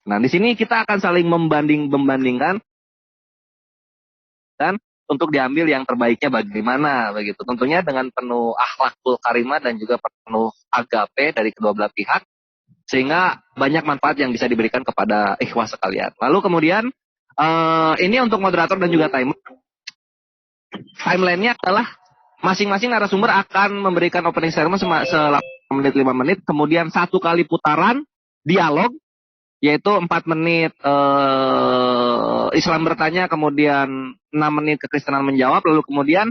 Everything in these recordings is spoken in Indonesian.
Nah, di sini kita akan saling membandingkan dan untuk diambil yang terbaiknya bagaimana begitu. Tentunya dengan penuh akhlakul karimah dan juga penuh agape dari kedua belah pihak, sehingga banyak manfaat yang bisa diberikan kepada ikhwah sekalian. Lalu kemudian ini untuk moderator dan juga timeline-nya adalah masing-masing narasumber akan memberikan opening statement selama 8 menit 5 menit, kemudian 1 kali putaran dialog yaitu 4 menit Islam bertanya, kemudian 6 menit kekristenan menjawab, lalu kemudian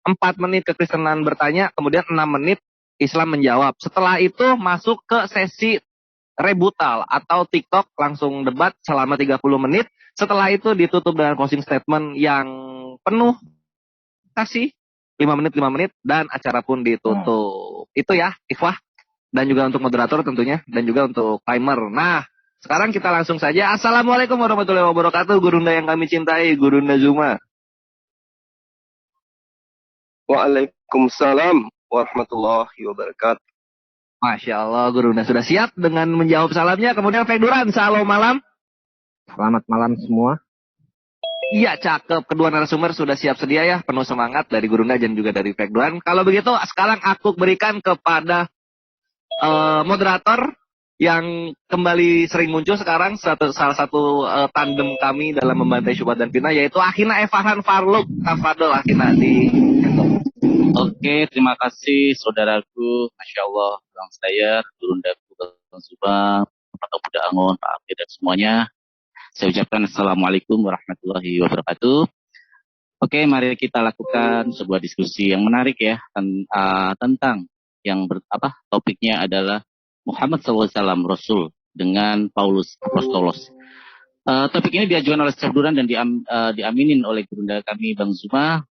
4 menit kekristenan bertanya, kemudian 6 menit Islam menjawab. Setelah itu masuk ke sesi rebutal atau TikTok langsung debat selama 30 menit. Setelah itu ditutup dengan closing statement yang penuh kasih 5 menit dan acara pun ditutup. Itu ya, ikhwah. Dan juga untuk moderator tentunya dan juga untuk timer. Nah, sekarang kita langsung saja. Assalamualaikum warahmatullahi wabarakatuh. Gurunda yang kami cintai, Gurunda Zuma. Waalaikumsalam warahmatullahi wabarakatuh. Masya Allah, Gurunda sudah siap dengan menjawab salamnya. Kemudian Fegduran, salam malam. Selamat malam semua. Iya, cakep. Kedua narasumber sudah siap sedia ya. Penuh semangat dari Gurunda dan juga dari Fegduran. Kalau begitu, sekarang aku berikan kepada moderator yang kembali sering muncul sekarang, salah satu tandem kami dalam membantai syubhat dan fitnah, yaitu Akhina Efahan Farluk. Tafadol Akhina di. Oke, terima kasih saudaraku, Masya Allah, Bang Stayer, Gurundaku, Bang Subang, Pak Budak Angon, Pak Abdi dan semuanya. Saya ucapkan Assalamualaikum warahmatullahi wabarakatuh. Oke, mari kita lakukan sebuah diskusi yang menarik ya, tentang yang topiknya adalah Muhammad SAW Rasul dengan Paulus Apostolos. Topik ini diajukan oleh Chef Duran dan diaminin oleh Gurunda kami Bang Zuma.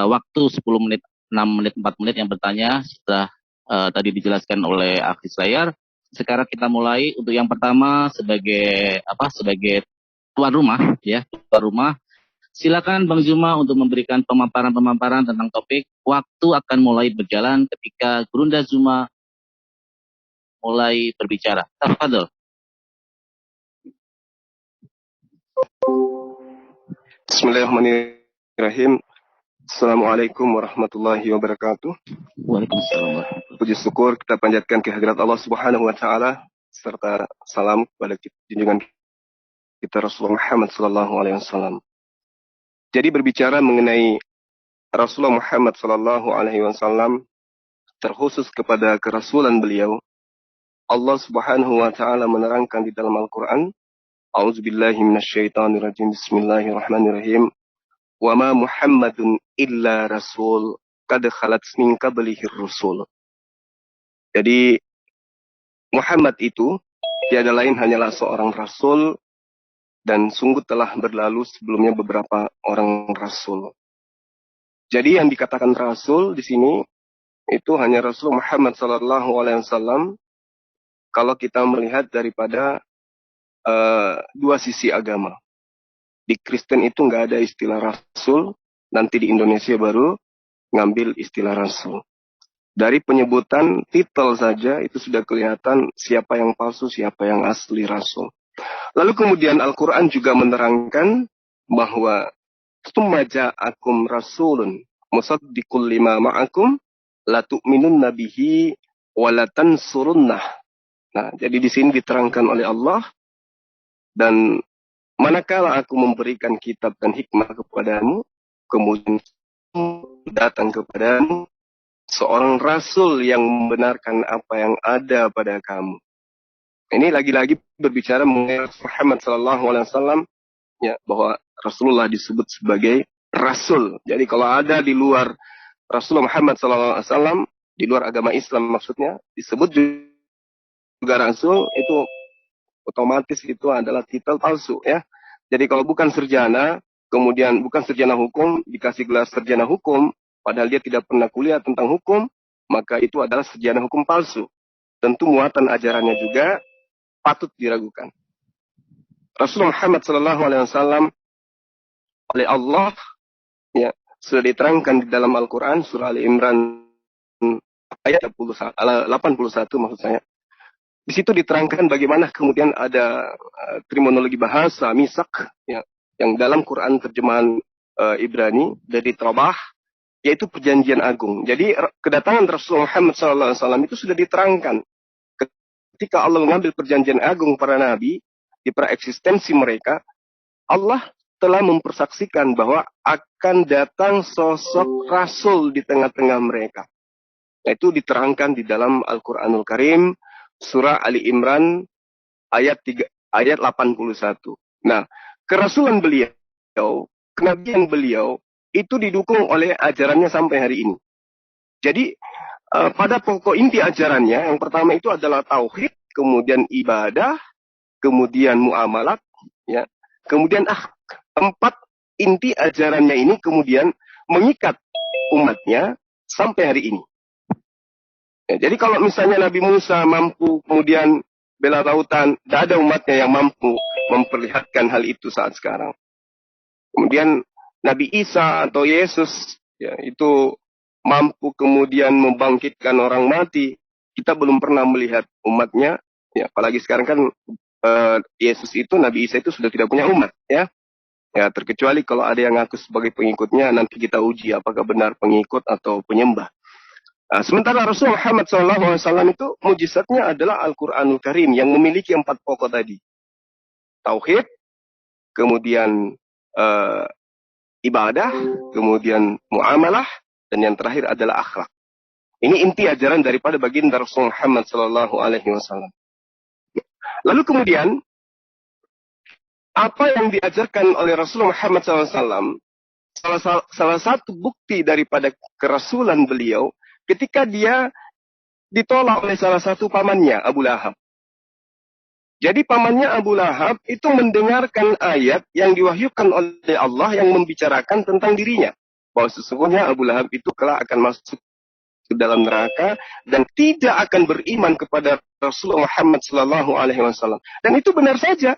Waktu 10 menit, 6 menit, 4 menit yang bertanya setelah tadi dijelaskan oleh Akhi Slayer. Sekarang kita mulai untuk yang pertama sebagai tuan rumah ya, tuan rumah. Silakan Bang Zuma untuk memberikan pemaparan tentang topik. Waktu akan mulai berjalan ketika Gurunda Zuma mulai berbicara. Tafadhol. Bismillahirrahmanirrahim. Assalamualaikum warahmatullahi wabarakatuh. Waalaikumsalam warahmatullahi. Puji syukur kita panjatkan kehadirat Allah Subhanahu wa taala serta salam kepada junjungan kita Rasulullah Muhammad sallallahu alaihi wasallam. Jadi berbicara mengenai Rasulullah Muhammad sallallahu alaihi wasallam, terkhusus kepada kerasulan beliau, Allah Subhanahu wa taala menerangkan di dalam Al-Qur'an, A'udzubillahi minasyaitonirrajim. Bismillahirrahmanirrahim. Wa ma Muhammadun illa rasul qad khalat min qablihi rusul. Jadi Muhammad itu tiada lain hanyalah seorang rasul, dan sungguh telah berlalu sebelumnya beberapa orang rasul. Jadi yang dikatakan rasul di sini itu hanya Rasul Muhammad sallallahu alaihi wasallam kalau kita melihat daripada dua sisi agama. Di Kristen itu nggak ada istilah rasul, nanti di Indonesia baru ngambil istilah rasul. Dari penyebutan titel saja itu sudah kelihatan siapa yang palsu, siapa yang asli rasul. Lalu kemudian Al-Quran juga menerangkan bahwa Tsumma ja'akum rasulun musaddiqul lima ma'akum la tu'minunna bihi wa la tansurunnah. Nah, jadi di sini diterangkan oleh Allah, dan manakala aku memberikan kitab dan hikmah kepadamu, kemudian datang kepadamu seorang rasul yang membenarkan apa yang ada pada kamu. Ini lagi-lagi berbicara mengenai Muhammad sallallahu alaihi wasallam, ya, bahwa Rasulullah disebut sebagai rasul. Jadi kalau ada di luar Rasulullah Muhammad sallallahu alaihi wasallam, di luar agama Islam maksudnya, disebut juga rasul, itu otomatis itu adalah titel palsu ya. Jadi kalau bukan sarjana, kemudian bukan sarjana hukum, dikasih gelar sarjana hukum, padahal dia tidak pernah kuliah tentang hukum, maka itu adalah sarjana hukum palsu. Tentu muatan ajarannya juga patut diragukan. Rasulullah Muhammad sallallahu alaihi wasallam oleh Allah ya sudah diterangkan di dalam Al-Qur'an surah Ali Imran ayat 81 maksud saya. Di situ diterangkan bagaimana kemudian ada terminologi bahasa misak ya, yang dalam Quran terjemahan Ibrani dari Tabah, yaitu perjanjian agung. Jadi kedatangan Rasulullah Muhammad SAW itu sudah diterangkan. Ketika Allah mengambil perjanjian agung para nabi di praeksistensi mereka, Allah telah mempersaksikan bahwa akan datang sosok Rasul di tengah-tengah mereka. Itu diterangkan di dalam Al-Quranul Karim, surah Ali Imran ayat 81. Nah, kerasulan beliau, kenabian beliau itu didukung oleh ajarannya sampai hari ini. Jadi pada pokok inti ajarannya yang pertama itu adalah tauhid, kemudian ibadah, kemudian muamalat, ya, kemudian empat inti ajarannya ini kemudian mengikat umatnya sampai hari ini. Ya, jadi kalau misalnya Nabi Musa mampu kemudian bela lautan, tidak ada umatnya yang mampu memperlihatkan hal itu saat sekarang. Kemudian Nabi Isa atau Yesus ya, itu mampu kemudian membangkitkan orang mati. Kita belum pernah melihat umatnya. Ya, apalagi sekarang kan Yesus itu, Nabi Isa itu sudah tidak punya umat. Ya, terkecuali kalau ada yang ngaku sebagai pengikutnya, nanti kita uji apakah benar pengikut atau penyembah. Sementara Rasulullah Muhammad SAW itu mujizatnya adalah Al-Quranul Karim yang memiliki 4 pokok tadi. Tauhid, kemudian ibadah, kemudian muamalah, dan yang terakhir adalah akhlak. Ini inti ajaran daripada baginda Rasulullah Muhammad SAW. Lalu kemudian, apa yang diajarkan oleh Rasulullah Muhammad SAW, salah satu bukti daripada kerasulan beliau, ketika dia ditolak oleh salah satu pamannya, Abu Lahab. Jadi pamannya Abu Lahab itu mendengarkan ayat yang diwahyukan oleh Allah yang membicarakan tentang dirinya. Bahwa sesungguhnya Abu Lahab itu kelak akan masuk ke dalam neraka dan tidak akan beriman kepada Rasulullah Muhammad SAW. Dan itu benar saja.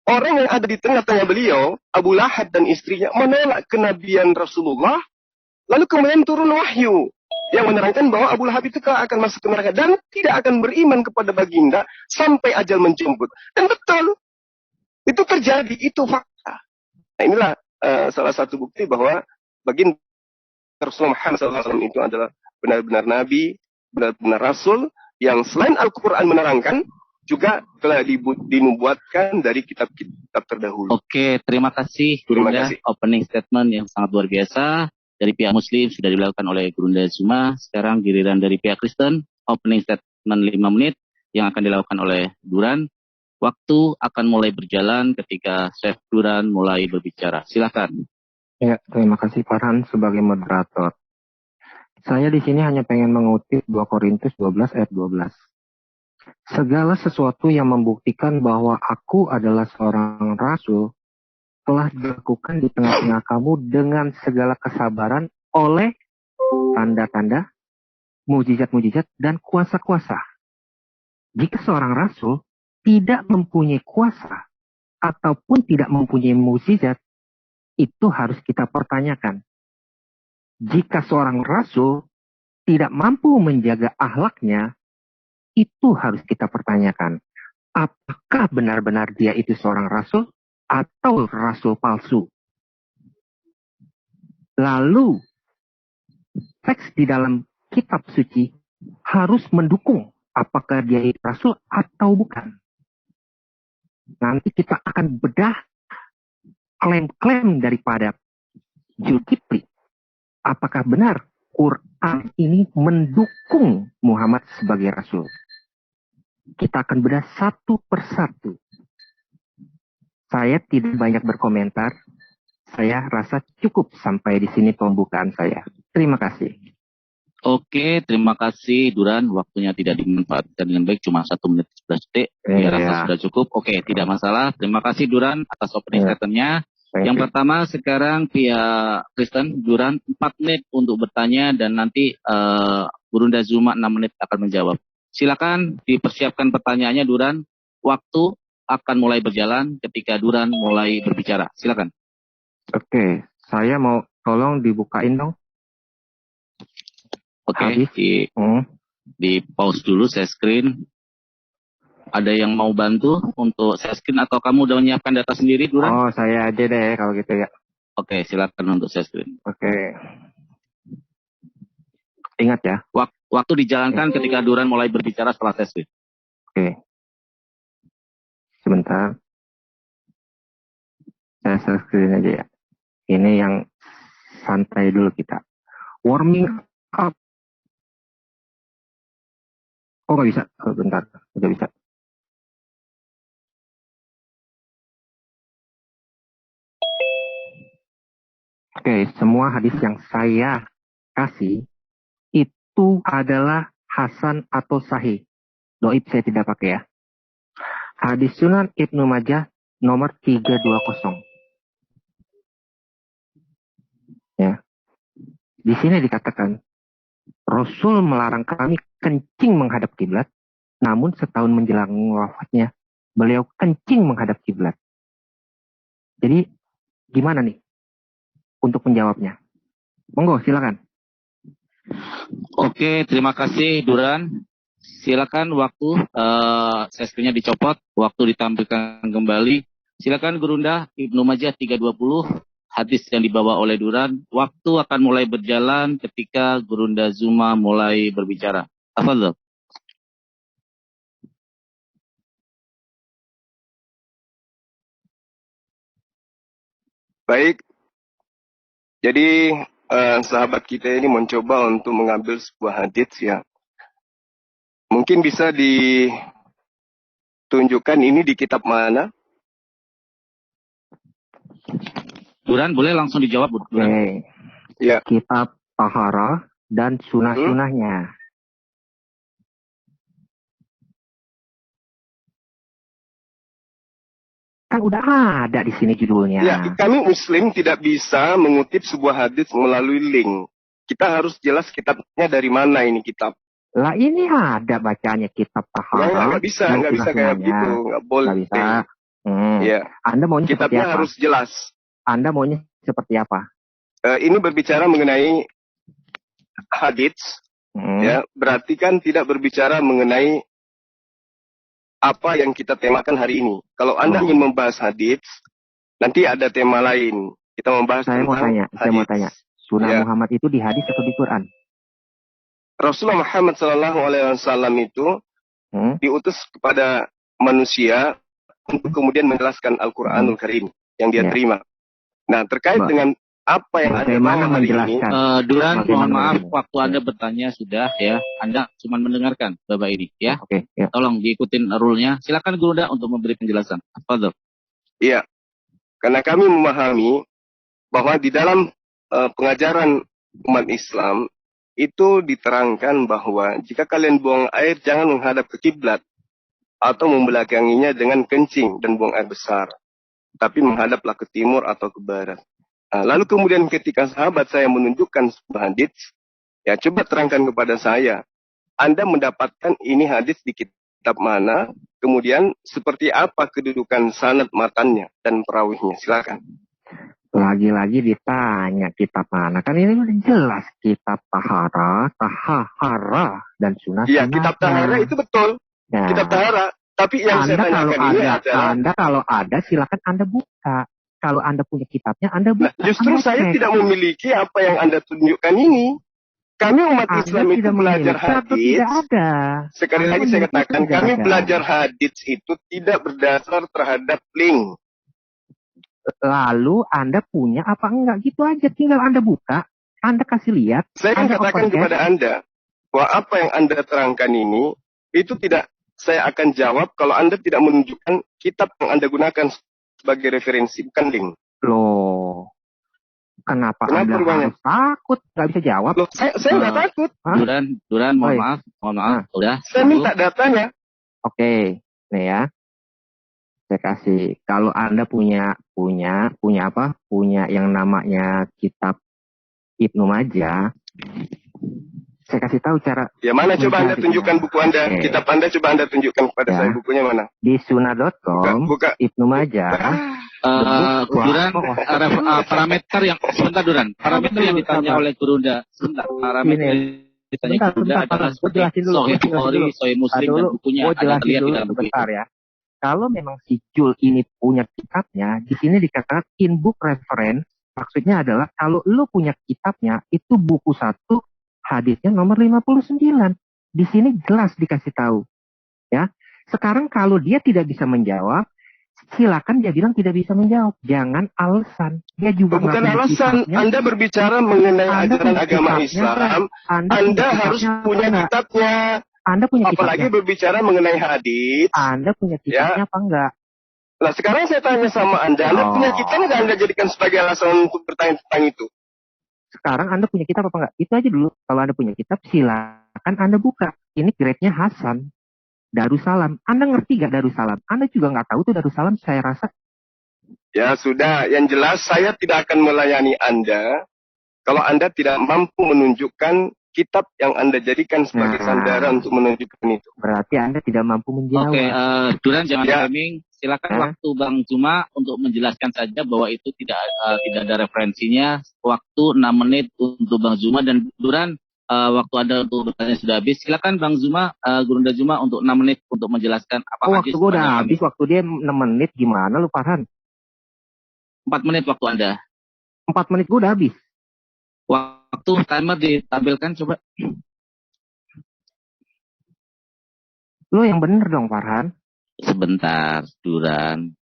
Orang yang ada di tengah-tengah beliau, Abu Lahab dan istrinya, menolak kenabian Rasulullah. Lalu kemudian turun wahyu yang menerangkan bahwa Abu Lahab itu akan masuk ke neraka dan tidak akan beriman kepada baginda sampai ajal menjemput. Dan betul, itu terjadi, itu fakta. Nah, inilah salah satu bukti bahwa baginda Rasulullah Muhammad SAW itu adalah benar-benar nabi, benar-benar rasul yang selain Al-Quran menerangkan, juga telah dinubuatkan dari kitab-kitab terdahulu. Oke, terima kasih. Terima kasih. Opening statement yang sangat luar biasa. Dari pihak Muslim sudah dilakukan oleh Gurunda Zuma. Sekarang giliran dari pihak Kristen, opening statement 5 menit yang akan dilakukan oleh Duran. Waktu akan mulai berjalan ketika Chef Duran mulai berbicara. Silakan. Ya, terima kasih Farhan sebagai moderator. Saya di sini hanya pengen mengutip 2 Korintus 12 ayat 12. Segala sesuatu yang membuktikan bahwa aku adalah seorang rasul telah dilakukan di tengah-tengah kamu dengan segala kesabaran oleh tanda-tanda, mujizat-mujizat, dan kuasa-kuasa. Jika seorang rasul tidak mempunyai kuasa ataupun tidak mempunyai mujizat, itu harus kita pertanyakan. Jika seorang rasul tidak mampu menjaga akhlaknya, itu harus kita pertanyakan. Apakah benar-benar dia itu seorang rasul atau rasul palsu? Lalu, teks di dalam kitab suci harus mendukung apakah dia itu rasul atau bukan. Nanti kita akan bedah klaim-klaim daripada Zulkifli. Apakah benar Quran ini mendukung Muhammad sebagai rasul? Kita akan bedah satu persatu. Saya tidak banyak berkomentar. Saya rasa cukup sampai di sini pembukaan saya. Terima kasih. Oke, terima kasih Duran. Waktunya tidak dimanfaatkan dengan baik, cuma 1 menit 11 detik. Saya rasa sudah cukup. Oke, tidak masalah. Terima kasih Duran atas opening statement-nya. Yang pertama sekarang pihak Kristen, Duran 4 menit untuk bertanya dan nanti Gurunda Zuma 6 menit akan menjawab. Silakan dipersiapkan pertanyaannya Duran. Waktu akan mulai berjalan ketika Duran mulai berbicara. Silakan. Oke, saya mau tolong dibukain dong. Oke. Di pause dulu share screen. Ada yang mau bantu untuk share screen atau kamu udah menyiapkan data sendiri, Duran? Oh, saya aja deh kalau gitu ya. Oke, silakan untuk share screen. Oke. Ingat ya. Waktu dijalankan ketika Duran mulai berbicara setelah share screen. Oke. Sebentar. Saya share screen aja ya. Ini yang santai dulu kita. Warming up. Oh, nggak bisa. Oh, bentar. Nggak bisa. Oke, semua hadis yang saya kasih itu adalah hasan atau sahih. Doib saya tidak pakai ya. Hadis Sunan Ibnu Majah nomor 320. Ya. Di sini dikatakan Rasul melarang kami kencing menghadap kiblat, namun setahun menjelang wafatnya beliau kencing menghadap kiblat. Jadi gimana nih untuk menjawabnya? Monggo silakan. Oke, terima kasih Duran. Silakan waktu share screen-nya dicopot, waktu ditampilkan kembali. Silakan Gurunda Ibnu Majah 320, hadis yang dibawa oleh Duran. Waktu akan mulai berjalan ketika Gurunda Zuma mulai berbicara. Tafadhol. Baik, jadi sahabat kita ini mencoba untuk mengambil sebuah hadits ya. Mungkin bisa ditunjukkan ini di kitab mana? Duran boleh langsung dijawab, Duran. Oke. Ya. Kitab Taharah dan sunah-sunahnya. Kan udah ada di sini judulnya. Ya, kami Muslim tidak bisa mengutip sebuah hadis melalui link. Kita harus jelas kitabnya dari mana ini kitab. Lah ini ada bacanya kitab Taharah. Nggak bisa kayak begitu, nggak boleh. Nggak bisa. Ya. Anda maunya seperti Kitabnya apa? harus jelas. Anda maunya seperti apa? Ini berbicara mengenai hadis, ya, berarti kan tidak berbicara mengenai apa yang kita temakan hari ini. Kalau Anda ingin membahas hadis, nanti ada tema lain. Kita membahas Saya mau tanya. Sunnah Muhammad itu di hadis atau di Quran? Rasulullah Muhammad SAW itu diutus kepada manusia untuk kemudian menjelaskan Al-Quranul Karim yang dia terima. Nah, terkait dengan apa yang Anda bawa hari ini, Duran, mohon maaf, waktu Anda bertanya sudah ya. Anda cuma mendengarkan Bapak ini ya. Oke, ya. Tolong diikutin rule-nya. Silakan Gurunda untuk memberi penjelasan. Fadhol. Iya, karena kami memahami bahwa di dalam pengajaran umat Islam itu diterangkan bahwa jika kalian buang air jangan menghadap ke kiblat atau membelakanginya dengan kencing dan buang air besar, tapi menghadaplah ke timur atau ke barat. Nah, lalu kemudian ketika sahabat saya menunjukkan sebuah hadis, ya coba terangkan kepada saya, Anda mendapatkan ini hadis di kitab mana, kemudian seperti apa kedudukan sanad matannya dan perawihnya, silakan. Lagi-lagi ditanya kitab mana, kan ini udah jelas kitab Taharah dan sunah. Iya, kitab Taharah itu betul, kitab Taharah. Tapi yang saya tanyakan ini adalah, Anda kalau ada silakan Anda buka. Kalau Anda punya kitabnya, Anda buka. Nah, justru saya tidak memiliki apa yang Anda tunjukkan ini. Kami umat Islam itu belajar hadis. Tidak ada. Sekali lagi saya katakan, kami belajar hadis itu tidak berdasar terhadap link. Lalu Anda punya apa enggak? Gitu aja. Tinggal Anda buka, Anda kasih lihat. Saya katakan kepada Anda, bahwa apa yang Anda terangkan ini, itu tidak saya akan jawab kalau Anda tidak menunjukkan kitab yang Anda gunakan sebagai referensi, bukan link. Loh, kenapa Anda harus takut? Gak bisa jawab. Loh, saya nggak takut. Duran, mohon maaf. Udah. Saya minta datanya. Oke, nih ya. Saya kasih. Kalau Anda punya apa? Punya yang namanya kitab Ibnu Majah. Saya kasih tahu cara. Ya mana coba Anda tunjukkan buku Anda. Kitab Anda coba Anda tunjukkan kepada saya bukunya mana. Di sunnah.com Ibnu Majah. Duran, parameter yang sebentar Duran. Parameter yang ditanya oleh Gurunda. Sebentar. Parameter ditanya Sebentar, Bunda sebentar, adalah Farhan. Gue seperti jelasin dulu. Sahih Gue jelasin Bukhari, dulu. Sahih Muslim dan Dulu, bukunya gue ada jelasin terlihat di dulu dalam buku itu. sebentar ya. Kalau memang si Jul ini punya kitabnya, di sini dikatakan in book reference, maksudnya adalah kalau lu punya kitabnya, itu buku 1, hadisnya nomor 59. Di sini jelas dikasih tahu. Ya. Sekarang kalau dia tidak bisa menjawab, silakan dia bilang tidak bisa menjawab. Jangan alasan. Dia juga nggak Bukan punya alasan. kitabnya. Anda berbicara mengenai Anda ajaran punya agama kitabnya Islam. nggak? Anda punya harus kitabnya punya nggak? kitabnya. Anda punya Apalagi kitabnya. berbicara mengenai hadis. Anda punya kitabnya apa enggak? Nah, sekarang saya tanya sama Anda punya kitab nggak Anda jadikan sebagai alasan untuk bertanya tentang itu? Sekarang Anda punya kitab apa enggak? Itu aja dulu. Kalau Anda punya kitab, silakan Anda buka. Ini grade-nya Hasan. Darussalam. Anda ngerti gak Darussalam? Anda juga nggak tahu tuh Darussalam, saya rasa. Ya sudah, yang jelas saya tidak akan melayani Anda kalau Anda tidak mampu menunjukkan kitab yang Anda jadikan sebagai sandaran untuk menunjukkan itu. Berarti Anda tidak mampu menjawab. Oke, Duran jangan Ya. framing. Silakan waktu Bang Juma untuk menjelaskan saja bahwa itu tidak ada referensinya. Waktu 6 menit untuk Bang Juma dan Duran. Waktu Anda untuk bertanya sudah habis. Silakan Bang Juma, Gurunda Juma untuk 6 menit untuk menjelaskan apa waktu gue udah habis, waktu dia 6 menit gimana lu Farhan? 4 menit waktu Anda. 4 menit gue udah habis. Waktu timer ditampilkan coba. Lo yang bener dong Farhan. Sebentar, Duran.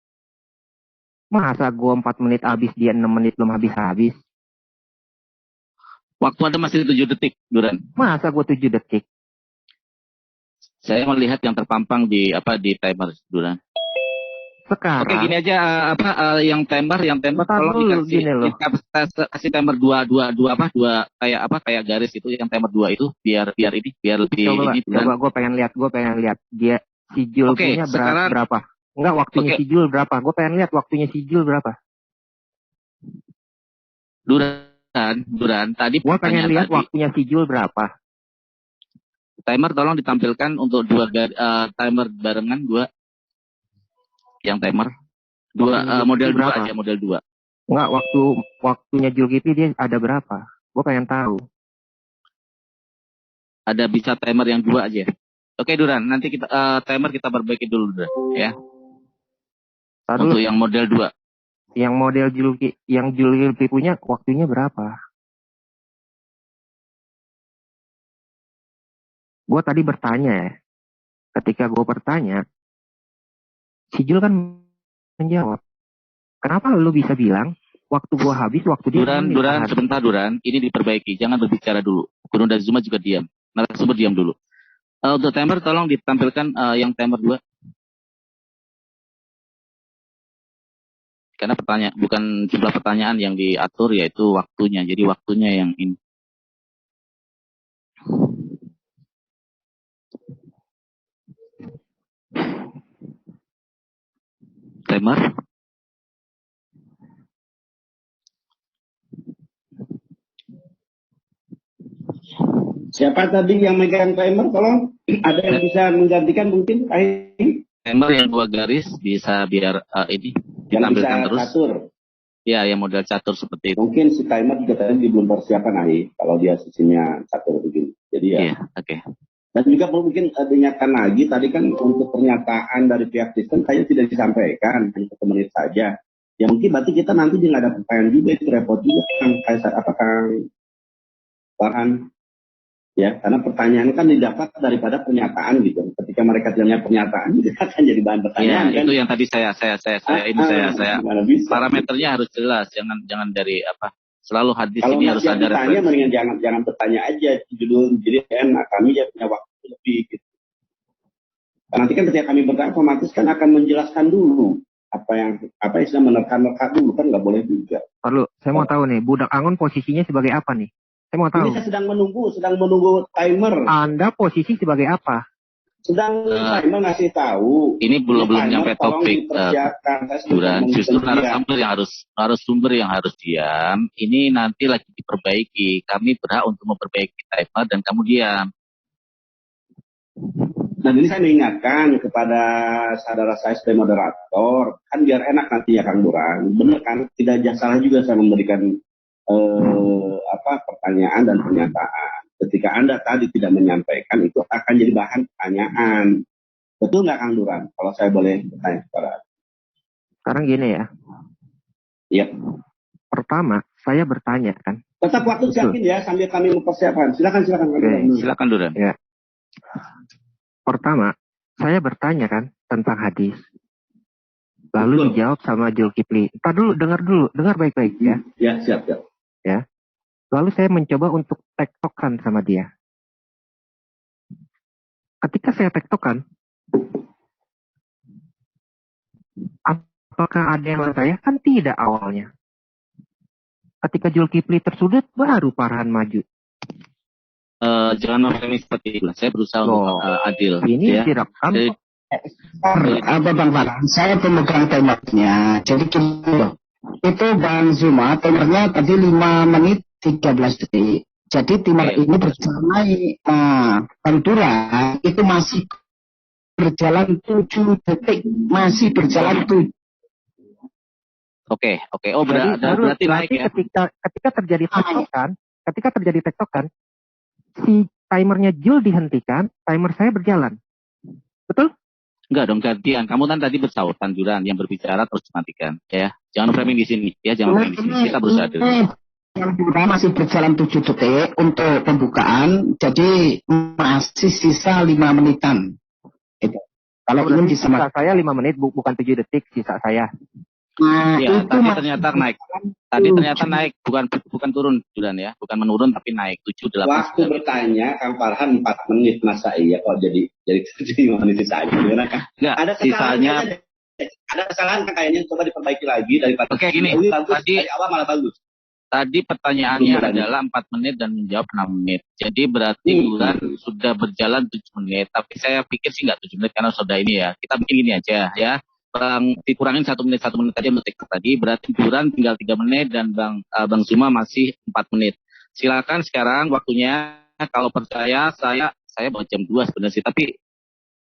Masa gue 4 menit habis, dia 6 menit belum habis-habis? Waktu Anda masih 7 detik, Duran. Masa gue 7 detik? Saya melihat yang terpampang di timer, Duran. Sekarang. Oke, gini aja yang timer tolong kasih timer dua kayak garis itu, yang timer 2 itu biar lebih ini. Coba gue pengen lihat dia si Jul punya berapa? Enggak, waktunya si Jul berapa? Gue pengen lihat waktunya si Jul berapa. Duran tadi gue pengen lihat waktunya si Jul berapa. Timer tolong ditampilkan untuk timer barengan 2. Yang timer 2 model 2 aja, model 2. Enggak, waktunya Julkipli dia ada berapa? Gue pengen tahu. Ada bisa timer yang 2 aja. Oke Duran, nanti kita timer kita perbaiki dulu Duran, ya. Untuk yang model 2. Yang model Julkipli punya waktunya berapa? Gue tadi bertanya ya. Ketika gue bertanya, si Jul kan menjawab. Kenapa lu bisa bilang waktu gue habis, waktu dia Duran, sebentar Duran, ini diperbaiki. Jangan berbicara dulu. Gurunda Zuma juga diam. Narasumber diam dulu. Untuk timer tolong ditampilkan yang timer 2. Karena bukan jumlah pertanyaan yang diatur, yaitu waktunya. Jadi waktunya yang ini. Timer. Siapa tadi yang megang timer? Tolong, ada yang bisa menggantikan mungkin? Timer yang 2 garis bisa biar ini yang ditampilkan bisa terus. Catur. Ya, yang model catur seperti itu. Mungkin si timer juga tadi belum persiapan kalau dia sisinya catur begini. Jadi ya. Iya, oke. Dan juga mungkin diingatkan lagi, tadi kan untuk pernyataan dari pihak sistem kayaknya tidak disampaikan, hanya 1 menit saja. Ya mungkin berarti kita nanti nggak ada pertanyaan juga, itu repot juga Kang Kaisar, Kang Farhan. Ya, karena pertanyaan kan didapat daripada pernyataan gitu. Ketika mereka punya pernyataan, itu akan jadi bahan pertanyaan. Ya, kan? Itu yang tadi saya parameternya harus jelas, jangan dari selalu hadis kalau ini harus ada referensi. Kalau mendingan jangan bertanya aja judul, jadi enak, kami ya punya waktu lebih gitu. Nanti kan ketika kami bertanya otomatis kan akan menjelaskan dulu apa istilah menerka dulu, kan nggak boleh juga. Perlu, saya mau tahu nih, Budak Angon posisinya sebagai apa nih? Saya mau tahu. Ini saya sedang menunggu timer. Anda posisi sebagai apa? Sedang timer ngasih tahu. Ini belum nyampe topik. Duran, justru narasumber yang harus diam. Ini nanti lagi diperbaiki. Kami berhak untuk memperbaiki timer dan kamu diam. Dan ini saya mengingatkan kepada saudara saya sebagai moderator, kan biar enak nanti ya Kang Duran. Benar kan? Tidak salah juga saya memberikan pertanyaan dan pernyataan. ketika Anda tadi tidak menyampaikan, itu akan jadi bahan pertanyaan. Betul nggak Kang Duran? Kalau saya boleh bertanya kepada Sekarang gini ya. ya. Pertama, saya bertanya kan. Tetap waktu Betul. siapin ya sambil kami mempersiapkan. Silakan Kang Duran. Oke. Silakan Duran. Ya. Pertama, saya bertanya kan tentang hadis. Lalu Betul. dijawab sama Zulkifli. Entar dulu, dengar baik-baik ya. Ya, siap. Ya. Lalu saya mencoba untuk tektokan sama dia. Ketika saya tektokan, apakah ada yang saya? Kan tidak awalnya. Ketika Zulkifli tersudut, baru Farhan maju. Jangan memahami seperti itu. Saya berusaha untuk adil. Ini ya. direkam. Jadi, Apa Bang Farhan? Saya pemegang timernya. Jadi gini loh. Itu Bang Zuma, timernya tadi 5 menit 13 detik. Jadi timer ini berjalan naik. Nah, Bang Duran itu masih berjalan 7 detik. Masih berjalan 7. Oke. Oh, berarti naik ya. Ketika terjadi tektokan, si timernya Jul dihentikan, timer saya berjalan. Betul? Enggak dong, gantian. Kamu kan tadi bersautan Duran, yang berbicara terus dimatikan, ya. Jangan framing di sini, ya. Jangan framing di sini. Kita berusaha adil. Bang Duran masih berjalan 7 detik untuk pembukaan. Jadi masih sisa 5 menitan. Itu. Kalau ingin Sisa disamakan. saya 5 menit, bukan 7 detik sisa saya. Nah, Ya, itu tadi ternyata naik. Tadi ternyata naik, bukan turun Duran ya. Bukan menurun tapi naik 7 8. Waktu bertanya Kang Farhan 4 menit, masa iya kok jadi 5 menit sisa aja. Gimana Kang? Enggak, Ada kesalahan sisanya kayaknya. Ada kesalahan kan kayaknya, coba diperbaiki lagi daripada Oke, gini. bagus, Tadi- dari awal malah bagus. Tadi pertanyaannya Belum berani. adalah 4 menit dan menjawab 6 menit. Jadi berarti Duran sudah berjalan 7 menit. Tapi saya pikir sih nggak 7 menit karena sudah ini ya. Kita bikin gini aja ya. Bang dikurangin 1 menit aja untuk take tadi. Berarti Duran tinggal 3 menit dan Bang Zuma masih 4 menit. Silakan sekarang waktunya. Kalau percaya saya bawa jam 2 sebenarnya sih. Tapi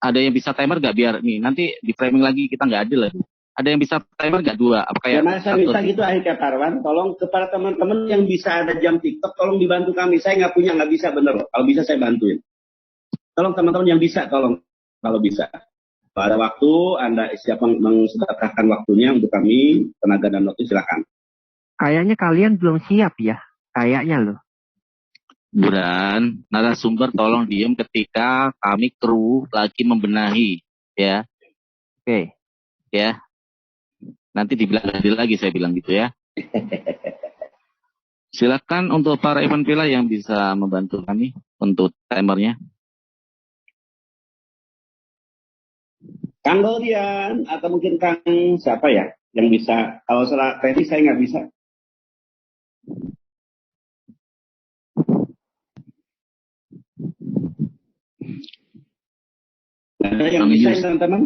ada yang bisa timer nggak biar nih nanti di framing lagi kita nggak adil lagi. Ada yang bisa timer nggak 2? Apa Ya kayak masa bisa gitu akhirnya Parwan, tolong kepada teman-teman yang bisa ada jam TikTok, tolong dibantu kami. Saya nggak punya, nggak bisa bener loh. Kalau bisa saya bantuin. Tolong teman-teman yang bisa, tolong kalau bisa. Pada waktu Anda siap mengsedekahkan waktunya untuk kami, tenaga dan waktu silakan. Kayaknya kalian belum siap ya. Kayaknya loh. Duran, narasumber tolong diem ketika kami kru lagi membenahi, ya, Oke. ya. Nanti dibilang adil lagi saya bilang gitu ya. Silakan untuk para event villa yang bisa membantu kami untuk timernya. Kang Dorian atau mungkin Kang siapa ya yang bisa? Kalau salah Ferry saya nggak bisa. Ada yang Bang bisa Yus. teman-teman?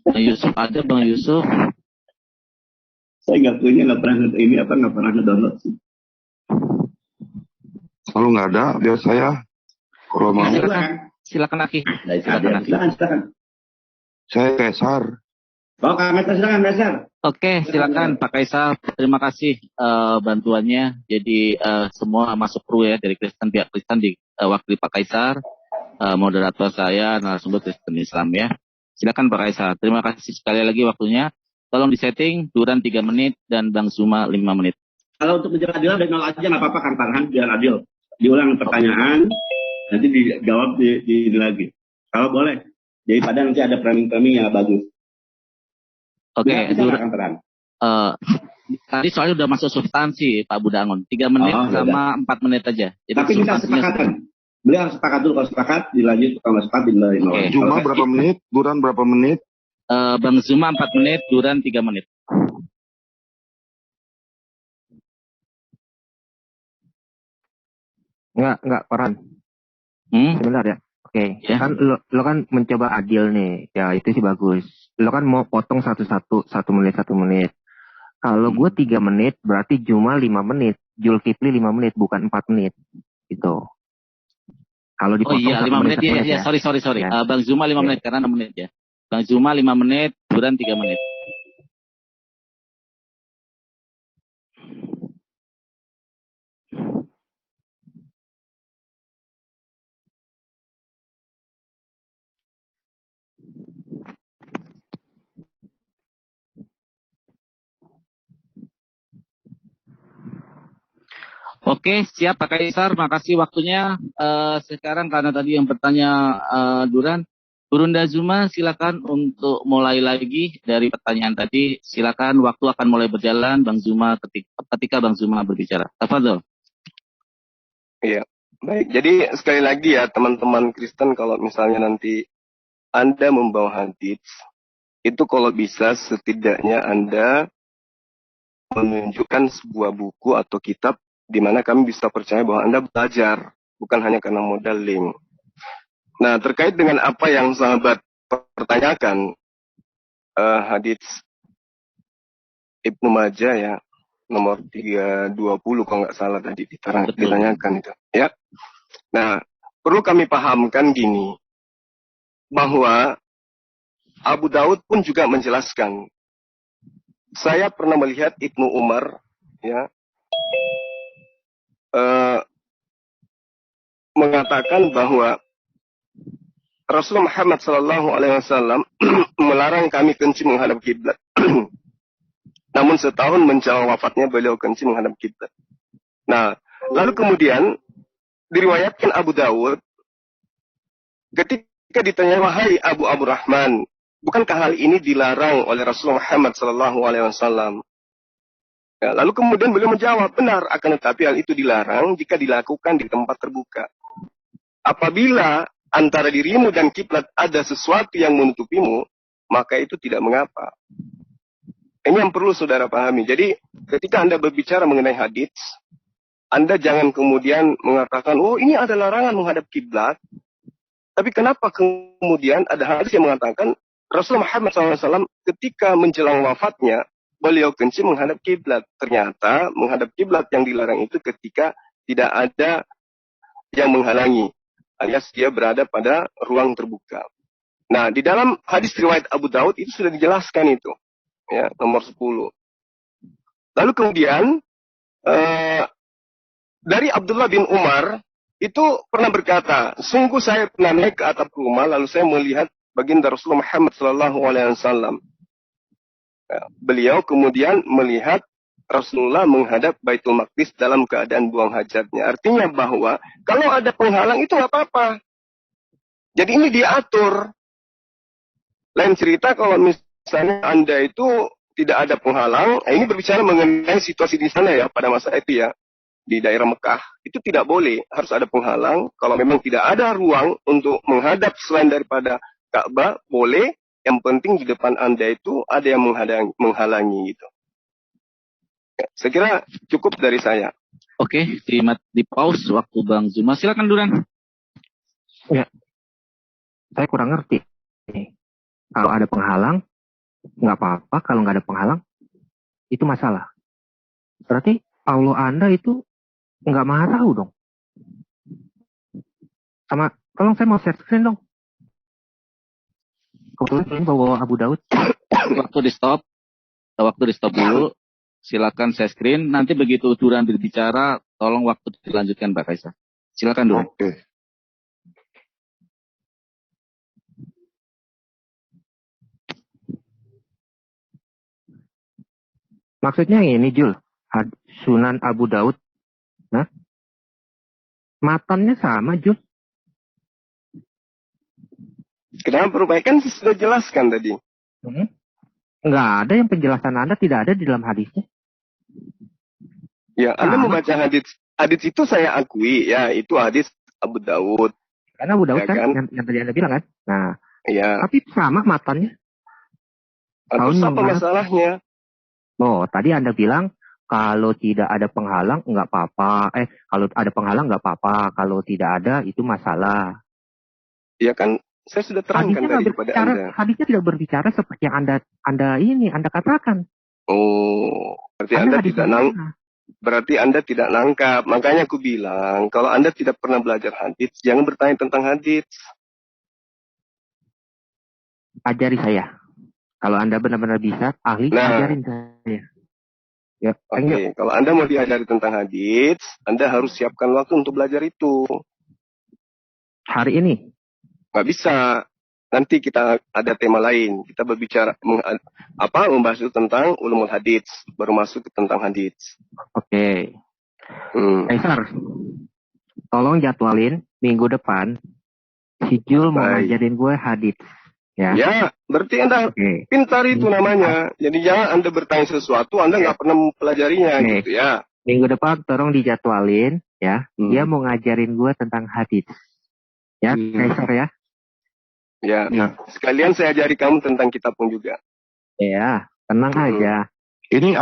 Bang Yusuf ada, Bang Yusuf. Saya nggak punya, nggak pernah ngedownload sih. Kalau nggak ada, biar saya. Kalau mau, Silakan Aki. Silakan. saya Kaisar. Oh, Kang Meta silakan Besar. Oke, silakan Pak Kaisar. Terima kasih bantuannya. Jadi semua masuk kru ya dari pihak Kristen wakili Pak Kaisar. Moderator saya narasumber Kristen Islam ya. Silakan Pak Kaisar. Terima kasih sekali lagi waktunya. Tolong disetting Duran 3 menit dan Bang Zuma 5 menit. Kalau untuk menjawab adil dari nol aja nggak apa-apa Kang Farhan, biar adil. Diulang pertanyaan, nanti dijawab di lagi. Kalau boleh. Daripada nanti ada framing-framing yang bagus. Oke, Bisa nggak, Kang Farhan? tadi soalnya udah masuk substansi Pak Budangon. 3 menit sama 4 menit aja. Jadi Tapi kita sepakatan. Beliau harus sepakat dulu, kalau sepakat dilanjut, kalau nggak sepakat dimulai. Oke. Cuma berapa menit? Duran berapa menit? Bang Zuma 4 menit, Duran 3 menit. Enggak, Farhan. Sebentar ya. Oke. Ya. Kan lo kan mencoba adil nih. Ya itu sih bagus. Lo kan mau potong satu-satu, 1 menit. Kalau gue 3 menit, berarti Juma 5 menit. Zulkifli 5 menit, bukan 4 menit. Gitu. Kalau Oh dipotong iya, 5 menit. Iya, sorry. Ya. Bang Zuma 5 menit, karena 6 menit ya. Bang Zuma 5 menit, Duran 3 menit. Oke, siap Pak Kaisar. Makasih waktunya. Sekarang karena tadi yang bertanya Duran, Burunda Zuma silakan untuk mulai lagi dari pertanyaan tadi. Silakan, waktu akan mulai berjalan Bang Zuma ketika Bang Zuma berbicara. Tafadhol. Iya, baik. Jadi sekali lagi ya teman-teman Kristen, kalau misalnya nanti Anda membawa hadis, itu kalau bisa setidaknya Anda menunjukkan sebuah buku atau kitab di mana kami bisa percaya bahwa Anda belajar, bukan hanya karena modal link. Nah, terkait dengan apa yang sahabat pertanyakan, hadits Ibnu Majah ya, nomor 320 kalau nggak salah tadi ditanyakan itu. Ya. Nah, perlu kami pahamkan gini, bahwa Abu Daud pun juga menjelaskan. Saya pernah melihat Ibnu Umar, ya, mengatakan bahwa Rasulullah Muhammad SAW melarang kami kencing menghadap kiblat. Namun setahun menjelang wafatnya beliau kencing menghadap kiblat. Nah, lalu kemudian diriwayatkan Abu Dawud ketika ditanya, wahai Abu Rahman, bukankah hal ini dilarang oleh Rasulullah Muhammad SAW? Ya, lalu kemudian beliau menjawab, benar, akan tetapi hal itu dilarang jika dilakukan di tempat terbuka. Apabila antara dirimu dan kiblat ada sesuatu yang menutupimu, maka itu tidak mengapa. Ini yang perlu saudara pahami. Jadi ketika Anda berbicara mengenai hadits, Anda jangan kemudian mengatakan, oh ini ada larangan menghadap kiblat. Tapi kenapa kemudian ada hadis yang mengatakan Rasulullah Muhammad SAW ketika menjelang wafatnya, beliau kencing menghadap kiblat. Ternyata menghadap kiblat yang dilarang itu ketika tidak ada yang menghalangi, alias dia berada pada ruang terbuka. Nah, di dalam hadis riwayat Abu Daud itu sudah dijelaskan itu, ya, nomor 10. Lalu kemudian dari Abdullah bin Umar itu pernah berkata, sungguh saya pernah naik ke atap rumah lalu saya melihat baginda Rasulullah Muhammad SAW. Ya, beliau kemudian melihat Rasulullah menghadap Baitul Maqdis dalam keadaan buang hajatnya. Artinya bahwa kalau ada penghalang itu nggak apa-apa. Jadi ini diatur. Lain cerita kalau misalnya Anda itu tidak ada penghalang, ini berbicara mengenai situasi di sana ya, pada masa itu ya, di daerah Mekah. Itu tidak boleh, harus ada penghalang. Kalau memang tidak ada ruang untuk menghadap selain daripada Ka'bah, boleh. Yang penting di depan Anda itu ada yang menghalangi gitu. Ya, saya kira cukup dari saya. Oke, di pause waktu Bang Zuma. Silakan Duran. Ya, saya kurang ngerti. Kalau ada penghalang, nggak apa-apa. Kalau nggak ada penghalang, itu masalah. Berarti Allah Anda itu nggak maha tahu dong. Sama, tolong saya mau share screen dong. Kebetulan saya bawa Abu Daud. Waktu di stop dulu. Silakan share screen. Nanti begitu Duran berbicara, tolong waktu dilanjutkan Pak Kaisar. Silakan Duran. Oke. Maksudnya ini Jul, Sunan Abu Daud. Nah, matannya sama Jul. Kenapa perbaikan sudah jelaskan tadi? Nggak ada yang penjelasan Anda tidak ada di dalam hadisnya. Ya, Anda membaca hadis itu saya akui, ya itu hadis Abu Daud. Karena Abu Daud ya kan yang tadi Anda bilang kan. Nah, ya. Tapi sama matannya. Terus apa masalahnya? Oh, tadi Anda bilang kalau tidak ada penghalang nggak apa-apa. Kalau ada penghalang nggak apa-apa. Kalau tidak ada itu masalah. Ya kan, saya sudah terangkan tadi kepada Anda. Hadisnya tidak berbicara seperti yang Anda katakan. Oh, berarti Anda tidak nangkap. Makanya aku bilang, kalau Anda tidak pernah belajar hadis, jangan bertanya tentang hadis. Ajari saya. Kalau Anda benar-benar bisa, ahli, ajarin saya. Ya, Oke, kalau Anda mau diajari tentang hadis, Anda harus siapkan waktu untuk belajar itu. Hari ini? Nggak bisa. Nanti kita ada tema lain. Kita berbicara membahas tentang ulumul hadits, baru masuk ke tentang hadits. Oke. Kaisar, tolong jadwalin minggu depan si Jul mau Baik. ngajarin gue hadis. Ya. Ya, berarti Anda Oke. pintar itu namanya. Jadi jangan Anda bertanya sesuatu, Anda nggak pernah mempelajarinya Oke. gitu ya. Minggu depan tolong dijadwalin ya. Dia Hmm. mau ngajarin gue tentang hadis. Ya, Kaisar ya. Ya. Ya. Sekalian saya ajari kamu tentang kitab pun juga. Ya, tenang aja. Ini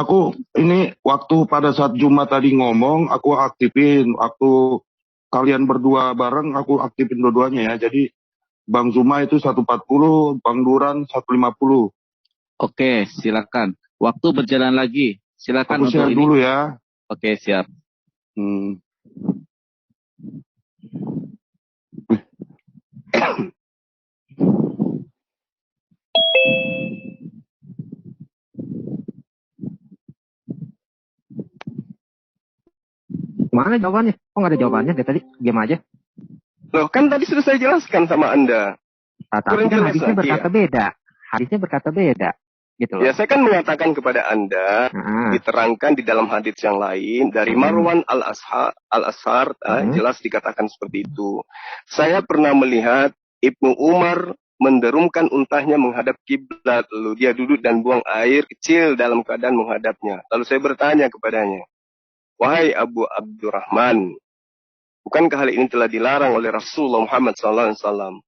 waktu pada saat Jumat tadi ngomong, aku aktifin. Waktu kalian berdua bareng, aku aktifin dua-duanya ya. Jadi Bang Zuma itu 140, Bang Duran 150. Oke, silakan. Waktu berjalan lagi. Silakan Aku untuk share ini. dulu ya. Oke, siap. Mana jawabannya? Kok nggak ada jawabannya? Dari tadi diam aja. Loh, kan tadi sudah saya jelaskan sama Anda. Tapi Kurang kan jelas hadisnya lagi berkata beda. Hadisnya berkata beda. Gitu loh. Ya, saya kan mengatakan kepada Anda, Nah, diterangkan di dalam hadis yang lain, dari Marwan al-Ashar, jelas dikatakan seperti itu. Saya pernah melihat Ibnu Umar menderumkan untahnya menghadap kiblat, lalu dia duduk dan buang air kecil dalam keadaan menghadapnya. Lalu saya bertanya kepadanya, wahai Abu Abdurrahman, bukankah hal ini telah dilarang oleh Rasulullah Muhammad SAW?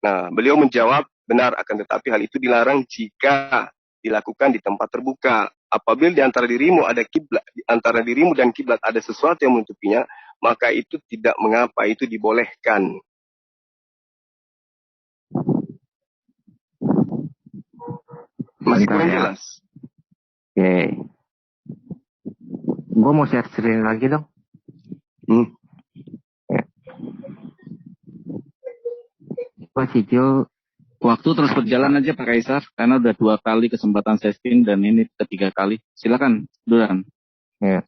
Nah, beliau menjawab, benar, akan tetapi hal itu dilarang jika dilakukan di tempat terbuka. Apabila di antara dirimu ada kiblat, di antara dirimu dan kiblat ada sesuatu yang menutupinya, maka itu tidak mengapa, itu dibolehkan. Masih kurang jelas? Oke. Gue mau share screen lagi dong. Gue si Jul. Waktu terus berjalan aja Pak Kaisar, karena udah 2 kali kesempatan setting dan ini ketiga kali. Silakan, Duran. Ya.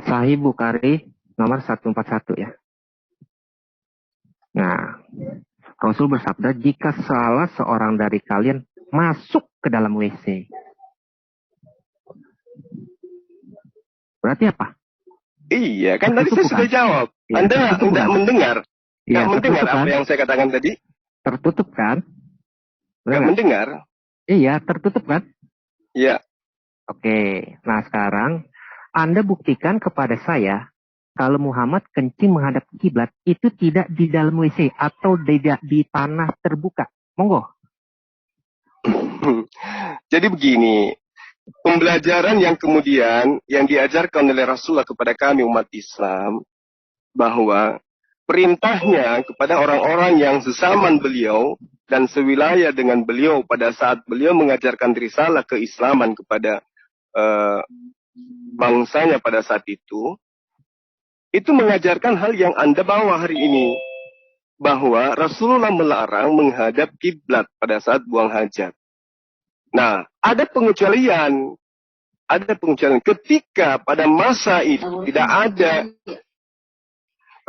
Sahih Bukhari nomor 141 ya. Nah, Rasul bersabda, jika salah seorang dari kalian masuk ke dalam WC. Berarti apa? Iya, kan tadi saya sudah jawab. Ya, Anda tidak mendengar. Iya, Nggak mendengar kan? apa yang saya katakan tadi? Tertutup kan? Nggak mendengar? Iya, tertutup kan? Iya. Oke, nah sekarang Anda buktikan kepada saya kalau Muhammad kencing menghadap kiblat itu tidak di dalam WC atau tidak di tanah terbuka. Monggo. Jadi begini, pembelajaran yang kemudian yang diajarkan oleh Rasulullah kepada kami umat Islam, bahwa perintahnya kepada orang-orang yang sesaman beliau dan sewilayah dengan beliau pada saat beliau mengajarkan risalah keislaman kepada bangsanya pada saat itu mengajarkan hal yang Anda bawa hari ini. Bahwa Rasulullah melarang menghadap kiblat pada saat buang hajat. Nah, ada pengecualian. Ada pengecualian. Ketika pada masa itu tidak ada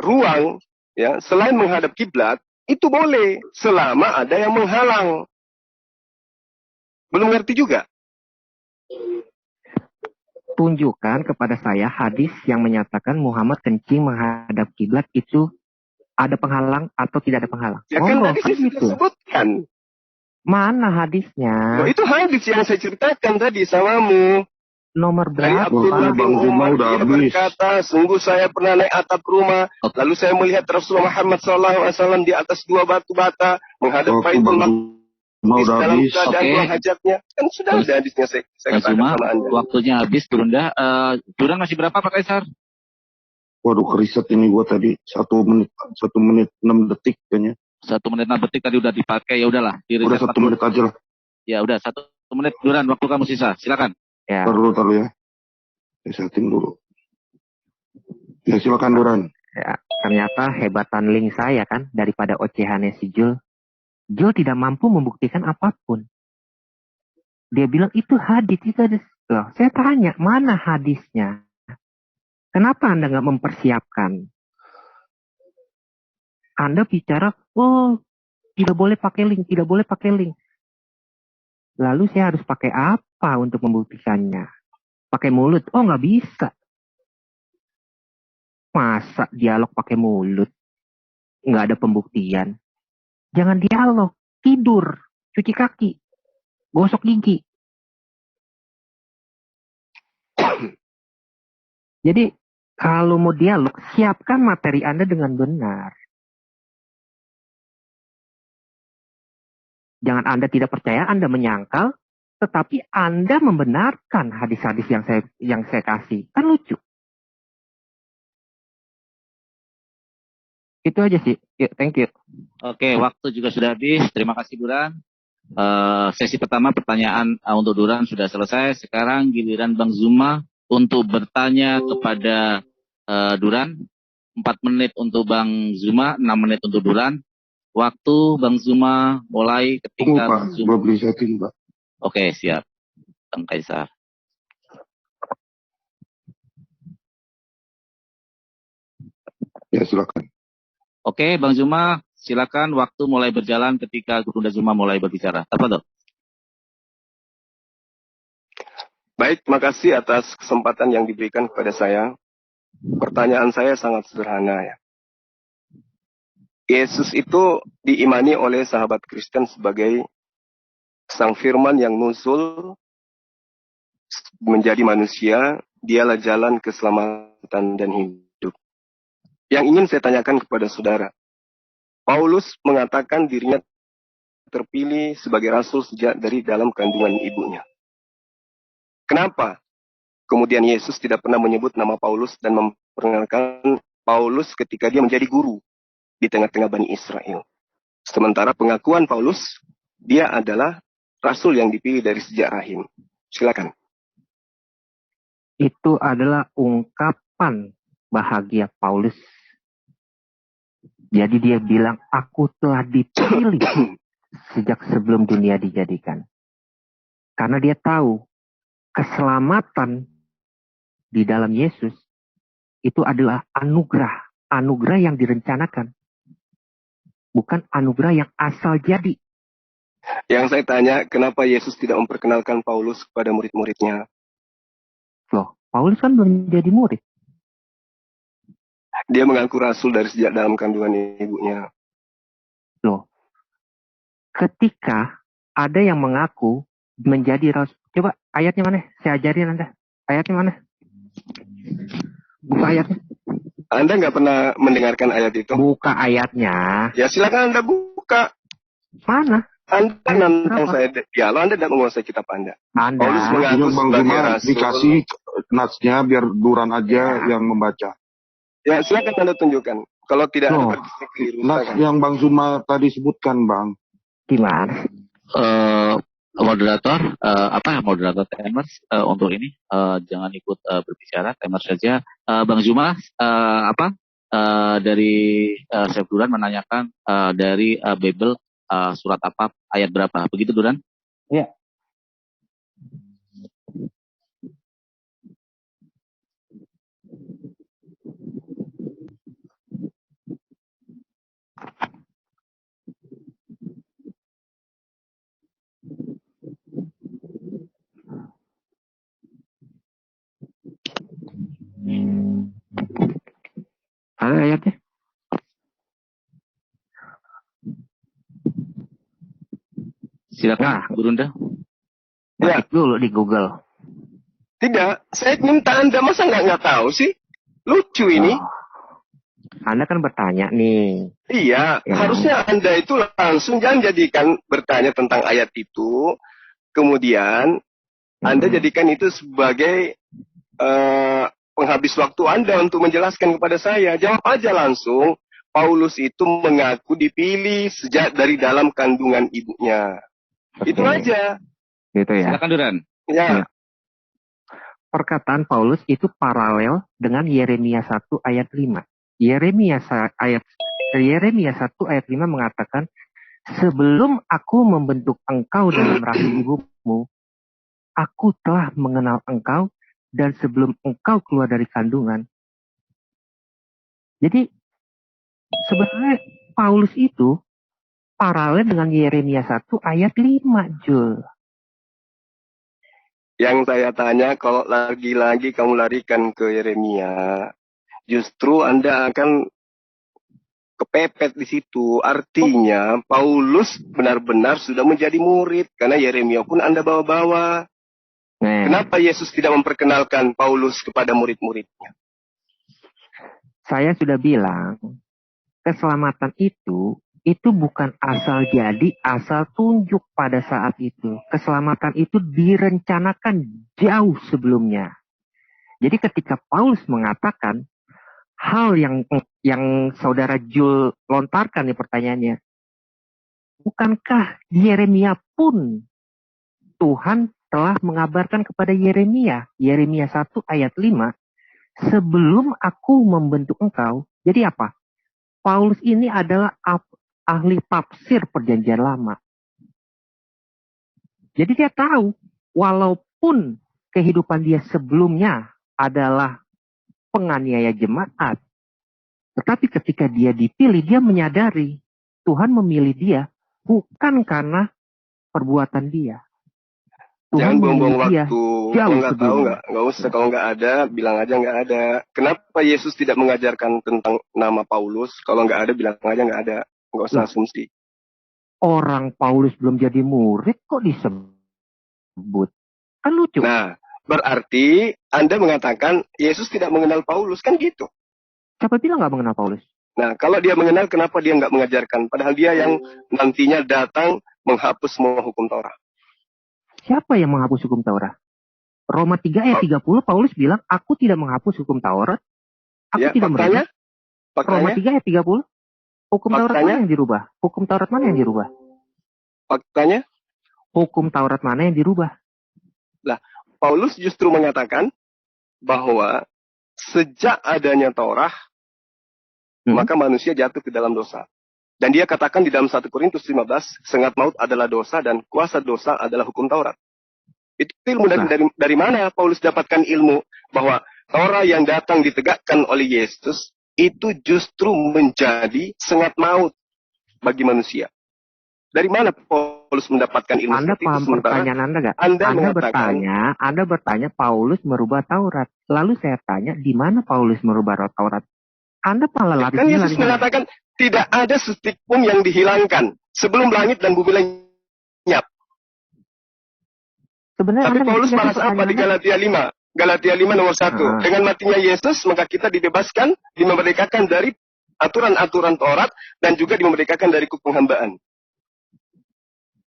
ruang, ya, selain menghadap kiblat, itu boleh selama ada yang menghalang. Belum ngerti juga? Tunjukkan kepada saya hadis yang menyatakan Muhammad kencing menghadap kiblat itu ada penghalang atau tidak ada penghalang. Ya kan tadi saya sudah sebutkan. Mana hadisnya? Loh, itu hadis yang saya ceritakan tadi samamu. Nomor berapa? Abdullah bin Umar dia berkata, sungguh saya pernah naik atap rumah, lalu saya melihat Rasulullah Muhammad SAW di atas 2 batu bata menghadap Baitul Maqdis dalam keadaan buang hajatnya. Kan sudah ada hadisnya saya katakan sama Anda. Waktunya habis, Durunda. Durun masih berapa Pak Kaisar? Waduh, keriset ini gua tadi 1 menit 6 detik kayaknya. 1 menit 6 detik tadi udah dipakai, ya udahlah. Udah 1 menit aja lah. Ya udah 1 menit Duran, waktu kamu sisa. Silakan. Ya. Taruh ya. Saya setting dulu. Ya silakan Duran. Ya, ternyata hebatan link saya kan daripada ocehannya si Jul. Jul tidak mampu membuktikan apapun. Dia bilang itu hadis. Loh, saya tanya, mana hadisnya? Kenapa Anda nggak mempersiapkan? Anda bicara, tidak boleh pakai link, tidak boleh pakai link. Lalu saya harus pakai apa untuk membuktikannya? pakai mulut. Oh, nggak bisa. Masa dialog pakai mulut? Nggak ada pembuktian. Jangan dialog, tidur, cuci kaki, gosok gigi. Jadi, kalau mau dialog, siapkan materi Anda dengan benar. Jangan Anda tidak percaya, Anda menyangkal, tetapi Anda membenarkan hadis-hadis yang saya kasih. Kan lucu. Itu aja sih. Yuk, thank you. Oke, waktu juga sudah habis. Terima kasih Duran. Sesi pertama pertanyaan untuk Duran sudah selesai. Sekarang giliran Bang Zuma untuk bertanya kepada Duran. 4 menit untuk Bang Zuma, 6 menit untuk Duran. Waktu Bang Zuma mulai ketika Bang Zuma. Beli setting, Pak. Oke, siap. Bang Kaisar. Ya, silakan. Oke, Bang Zuma, silakan waktu mulai berjalan ketika Gurunda Zuma mulai berbicara. Tafadhol. Baik, makasih atas kesempatan yang diberikan kepada saya. Pertanyaan saya sangat sederhana ya. Yesus itu diimani oleh sahabat Kristen sebagai sang firman yang nuzul menjadi manusia, dialah jalan keselamatan dan hidup. Yang ingin saya tanyakan kepada saudara, Paulus mengatakan dirinya terpilih sebagai rasul sejak dari dalam kandungan ibunya. Kenapa kemudian Yesus tidak pernah menyebut nama Paulus dan memperkenalkan Paulus ketika dia menjadi guru di tengah-tengah Bani Israel? Sementara pengakuan Paulus, dia adalah rasul yang dipilih dari sejak rahim. Silakan. Itu adalah ungkapan bahagia Paulus. Jadi dia bilang, aku telah dipilih sejak sebelum dunia dijadikan. Karena dia tahu keselamatan di dalam Yesus itu adalah anugerah. Anugerah yang direncanakan. Bukan anugerah yang asal jadi. Yang saya tanya, kenapa Yesus tidak memperkenalkan Paulus kepada murid-muridnya? Loh, Paulus kan belum jadi murid. Dia mengaku rasul dari sejak dalam kandungan ibunya. Loh, ketika ada yang mengaku menjadi rasul. Coba ayatnya mana? Saya ajarin Anda. Ayatnya mana? Buka ayatnya. Anda nggak pernah mendengarkan ayat itu? Buka ayatnya. Ya silakan Anda buka. Mana? Anda nantang saya dialog, Anda tidak menguasai kitab Anda. Paulus mengaku Ini Bang sebagai Zuma rasul. dikasih natsnya biar Duran aja yang membaca. Ya silakan Anda tunjukkan. Kalau tidak ada Loh, berarti keliru. Nats yang Bang Zuma tadi sebutkan, Bang. Gimana? Moderator, moderator timers untuk ini jangan ikut berbicara, timer saja. Bang Zuma, dari Chef Duran menanyakan dari Bible surat apa, ayat berapa, begitu Duran? Ya. Ada ayatnya? Silakan, Gurunda. Ya. Ketik dulu di Google. Tidak, saya minta Anda, masa nggak tahu sih? Lucu ini. Oh. Anda kan bertanya nih. Iya, Ya. harusnya Anda itu langsung jangan jadikan bertanya tentang ayat itu, kemudian Anda jadikan itu sebagai penghabis waktu Anda untuk menjelaskan kepada saya. Jawab aja langsung, Paulus itu mengaku dipilih sejak dari dalam kandungan ibunya. Betul. Itu aja. Gitu ya. Silakan Duran. Ya. Ya. Perkataan Paulus itu paralel dengan Yeremia 1 ayat 5. Yeremia 1 ayat 5 mengatakan, sebelum aku membentuk engkau dalam rahim ibumu, aku telah mengenal engkau, dan sebelum engkau keluar dari kandungan. Jadi, sebenarnya Paulus itu paralel dengan Yeremia 1 ayat 5, Jul. Yang saya tanya, kalau lagi-lagi kamu larikan ke Yeremia, justru Anda akan kepepet di situ. Artinya, Paulus benar-benar sudah menjadi murid, karena Yeremia pun Anda bawa-bawa. Kenapa Yesus tidak memperkenalkan Paulus kepada murid-muridnya? Saya sudah bilang, keselamatan itu bukan asal jadi, asal tunjuk pada saat itu. Keselamatan itu direncanakan jauh sebelumnya. Jadi ketika Paulus mengatakan hal yang saudara Jul lontarkan di pertanyaannya, bukankah Yeremia pun Tuhan telah mengabarkan kepada Yeremia 1 ayat 5, sebelum aku membentuk engkau. Jadi apa? Paulus ini adalah ahli tafsir perjanjian lama. Jadi dia tahu, walaupun kehidupan dia sebelumnya adalah penganiaya jemaat, tetapi ketika dia dipilih, dia menyadari Tuhan memilih dia bukan karena perbuatan dia. Jangan Tuhan buang-buang memilih dia waktu. Kalau jauh nggak tahu, sebelumnya. nggak usah. Kalau nggak ada, bilang aja nggak ada. Kenapa Yesus tidak mengajarkan tentang nama Paulus? Kalau nggak ada, bilang aja nggak ada. Nggak usah asumsi. Orang Paulus belum jadi murid kok disebut? Kan lucu. Nah, berarti Anda mengatakan Yesus tidak mengenal Paulus, kan gitu? Siapa bilang nggak mengenal Paulus? Nah, kalau dia mengenal, kenapa dia nggak mengajarkan? Padahal dia yang nantinya datang menghapus semua hukum Taurat. Siapa yang menghapus hukum Taurat? Roma 3 ayat 30, Paulus bilang, aku tidak menghapus hukum Taurat. Aku Ya, tidak merubah. Roma 3 ayat 30. Hukum Taurat mana yang dirubah? Hukum Taurat mana yang dirubah? Faktanya? Hukum Taurat mana yang dirubah? Lah, Paulus justru mengatakan bahwa sejak adanya Taurat, maka manusia jatuh ke dalam dosa. Dan dia katakan di dalam 1 Korintus 15, sengat maut adalah dosa dan kuasa dosa adalah hukum Taurat. Itu ilmu dari mana Paulus dapatkan ilmu bahwa Taurat yang datang ditegakkan oleh Yesus itu justru menjadi sengat maut bagi manusia. Dari mana Paulus mendapatkan ilmu Anda seperti paham itu? pertanyaan Anda nggak? Anda bertanya Paulus merubah Taurat. Lalu saya tanya, di mana Paulus merubah Taurat? Anda malah lari. Kan Yesus mengatakan tidak ada setitik pun yang dihilangkan sebelum langit dan bumi lenyap. Sebenarnya tapi Paulus balas apa di Galatia 5? Galatia 5 nomor 1. Dengan matinya Yesus, maka kita dibebaskan, dimerdekakan dari aturan-aturan Taurat, dan juga dimerdekakan dari penghambaan.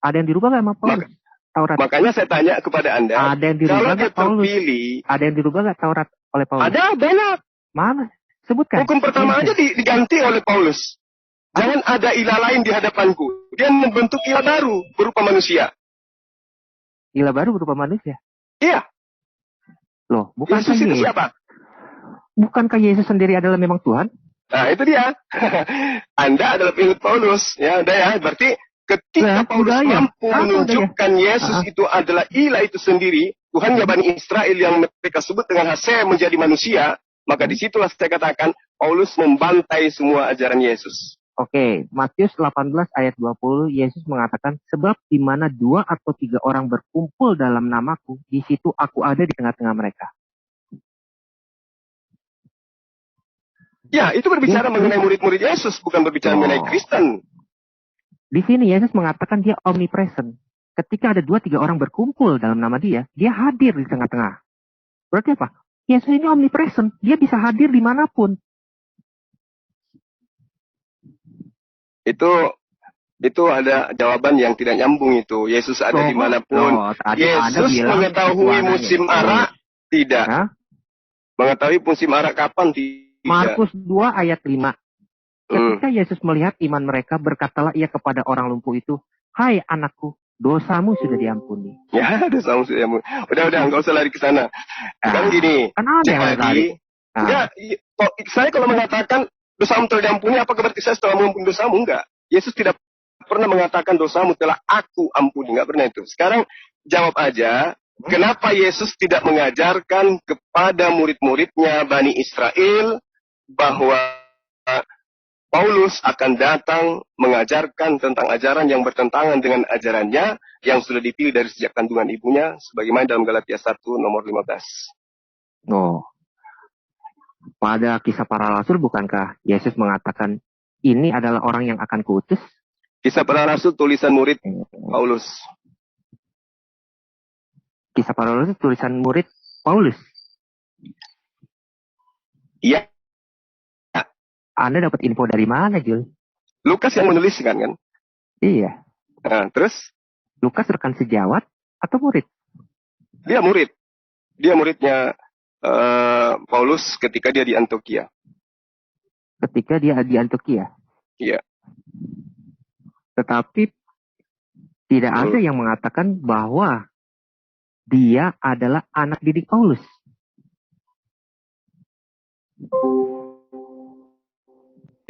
Ada yang dirubah nggak sama Paulus? Taurat. Makanya saya tanya kepada Anda, ada yang dirubah kalau dia terpilih, ada yang dirubah nggak Taurat oleh Paulus? Ada, banyak. Mana? Sebutkan. Hukum pertama aja diganti oleh Paulus. Jangan ada ilah lain di hadapanku. Dia membentuk ilah baru berupa manusia. Ilah baru berupa manusia? Iya. Loh, bukankah Yesus itu siapa? Bukankah Yesus sendiri adalah memang Tuhan? Nah, itu dia. Anda adalah pengikut Paulus. Ya, udah ya. Berarti ketika Paulus mampu menunjukkan Yesus itu adalah ilah itu sendiri, Tuhan ya Bani Israel yang mereka sebut dengan Haseh menjadi manusia, maka disitulah saya katakan Paulus membantai semua ajaran Yesus. Oke, Matius 18 ayat 20, Yesus mengatakan, sebab di mana 2 atau 3 orang berkumpul dalam namaku, di situ aku ada di tengah-tengah mereka. Ya, itu berbicara mengenai murid-murid Yesus, bukan berbicara mengenai Kristen. Di sini Yesus mengatakan dia omnipresent. Ketika ada 2-3 orang berkumpul dalam nama dia hadir di tengah-tengah. Berarti apa? Yesus ini omnipresent, dia bisa hadir dimanapun. Itu ada jawaban yang tidak nyambung itu. Yesus ada dimanapun. Yesus mengetahui musim arak? Tidak. Hah? Mengetahui musim arak kapan? Tidak. Markus 2 ayat 5. Ketika Yesus melihat iman mereka, berkatalah ia kepada orang lumpuh itu, hai anakku, dosamu sudah diampuni. Ya, dosamu sudah diampuni. Udah, nggak usah lari ke sana. Kan gini. Kan ada yang lari. Enggak, saya kalau mengatakan dosamu telah diampuni, apakah berarti saya telah mengampuni dosamu? Enggak. Yesus tidak pernah mengatakan dosamu telah aku ampuni. Enggak pernah itu. Sekarang jawab aja, kenapa Yesus tidak mengajarkan kepada murid-muridnya Bani Israel bahwa Paulus akan datang mengajarkan tentang ajaran yang bertentangan dengan ajarannya yang sudah dipilih dari sejak kandungan ibunya, sebagaimana dalam Galatia 1 nomor 15. Oh, pada kisah para rasul bukankah Yesus mengatakan ini adalah orang yang akan kuutus? Kisah para rasul tulisan murid Paulus. Kisah para rasul tulisan murid Paulus. Iya. Anda dapat info dari mana, Jul? Lukas yang menuliskan kan? Iya. Nah, terus? Lukas rekan sejawat atau murid? Dia murid. Dia muridnya Paulus ketika dia di Antioquia. Ketika dia di Antioquia? Iya. Tetapi tidak ada yang mengatakan bahwa dia adalah anak didik Paulus.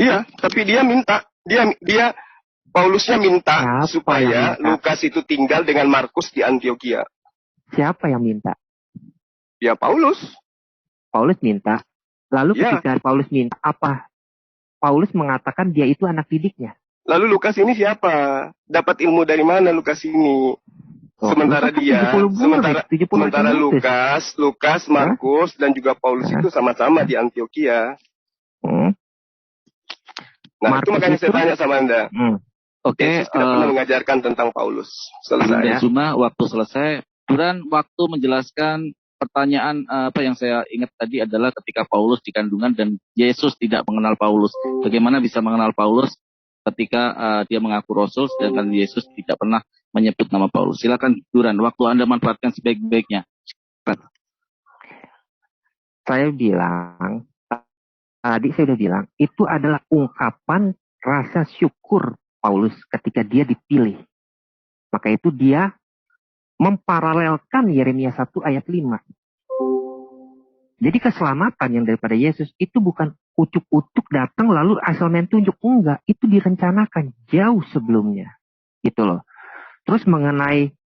Iya, tapi dia minta, Paulusnya minta supaya Lukas itu tinggal dengan Markus di Antioquia. Siapa yang minta? Ya Paulus. Paulus minta. Lalu ketika Paulus minta apa? Paulus mengatakan dia itu anak didiknya. Lalu Lukas ini siapa? Dapat ilmu dari mana Lukas ini? Sementara Lukas, Markus, dan juga Paulus itu sama-sama di Antioquia. Nah, Markus itu makanya saya tanya sama Anda. Oke, Yesus tidak pernah mengajarkan tentang Paulus. Selesai. Ya. Cuma waktu selesai. Duran waktu menjelaskan pertanyaan apa yang saya ingat tadi adalah ketika Paulus di kandungan dan Yesus tidak mengenal Paulus. Bagaimana bisa mengenal Paulus ketika dia mengaku Rasul sedangkan Yesus tidak pernah menyebut nama Paulus. Silakan Duran, waktu Anda manfaatkan sebaik-baiknya. Saya sudah bilang, itu adalah ungkapan rasa syukur Paulus ketika dia dipilih. Maka itu dia memparalelkan Yeremia 1 ayat 5. Jadi keselamatan yang daripada Yesus itu bukan ucuk-ucuk datang lalu asal main tunjuk. Enggak, itu direncanakan jauh sebelumnya. Gitu loh. Terus mengenai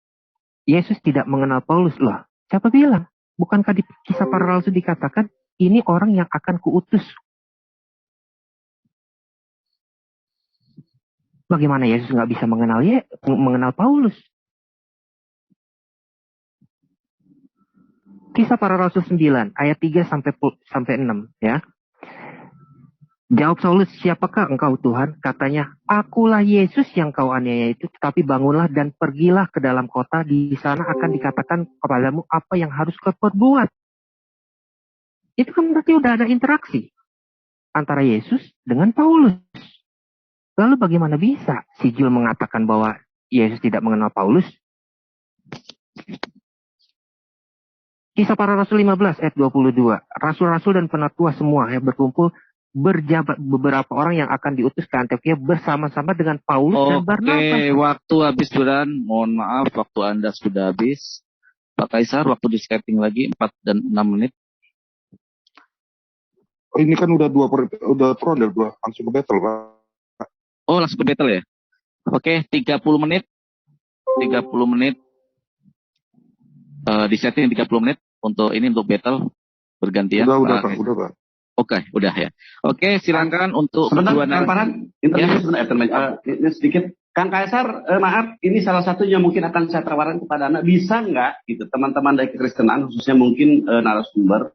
Yesus tidak mengenal Paulus loh. Siapa bilang? Bukankah di kisah para rasul dikatakan ini orang yang akan kuutus? Bagaimana Yesus nggak bisa mengenal Paulus? Kisah para rasul 9 ayat 3 sampai 6 ya. Jawab Saulus, siapakah engkau Tuhan? Katanya, akulah Yesus yang kau aniaya itu, tetapi bangunlah dan pergilah ke dalam kota, di sana akan dikatakan kepadamu apa yang harus kau perbuat. Itu kan berarti udah ada interaksi antara Yesus dengan Paulus. Lalu bagaimana bisa si Jul mengatakan bahwa Yesus tidak mengenal Paulus? Kisah para Rasul 15 ayat 22. Rasul-rasul dan penatua semua yang berkumpul berjabat beberapa orang yang akan diutus ke Antioquia bersama-sama dengan Paulus dan Barnabas. Oke, waktu habis Duran. Mohon maaf, waktu Anda sudah habis. Pak Kaisar, waktu di Skyping lagi 4 dan 6 menit. Oh, ini kan udah langsung ke battle, Pak. Oh, langsung ke battle ya? Oke, 30 menit. 30 menit. Di setting 30 menit untuk battle bergantian. Udah, Pak. Oke, udah ya. Oke, silakan untuk sebentar, Kang Farhan, ini sedikit. Kang Kaisar, maaf, ini salah satunya mungkin akan saya tawarkan kepada Anda, bisa nggak gitu teman-teman dari kekristenan, khususnya mungkin narasumber,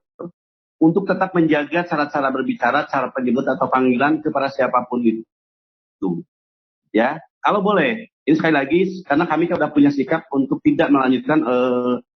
untuk tetap menjaga cara-cara berbicara, cara penyebut atau panggilan kepada siapapun itu. Ya, kalau boleh, ini sekali lagi, karena kami sudah punya sikap untuk tidak melanjutkan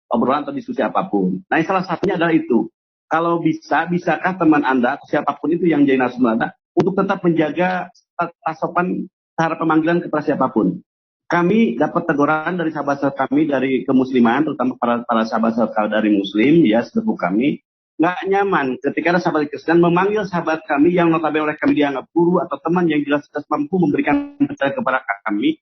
obrolan atau diskusi apapun. Nah, salah satunya adalah itu. Kalau bisakah teman Anda, siapapun itu yang jadi narasumber Anda, untuk tetap menjaga pasokan cara pemanggilan kepada siapapun. Kami dapat teguran dari sahabat-sahabat kami dari kemusliman, terutama para sahabat-sahabat dari Muslim, ya, sepupu kami, nggak nyaman ketika ada sahabat Kristen memanggil sahabat kami yang notabene oleh kami dianggap guru atau teman yang jelas mampu memberikan percaya kepada kami,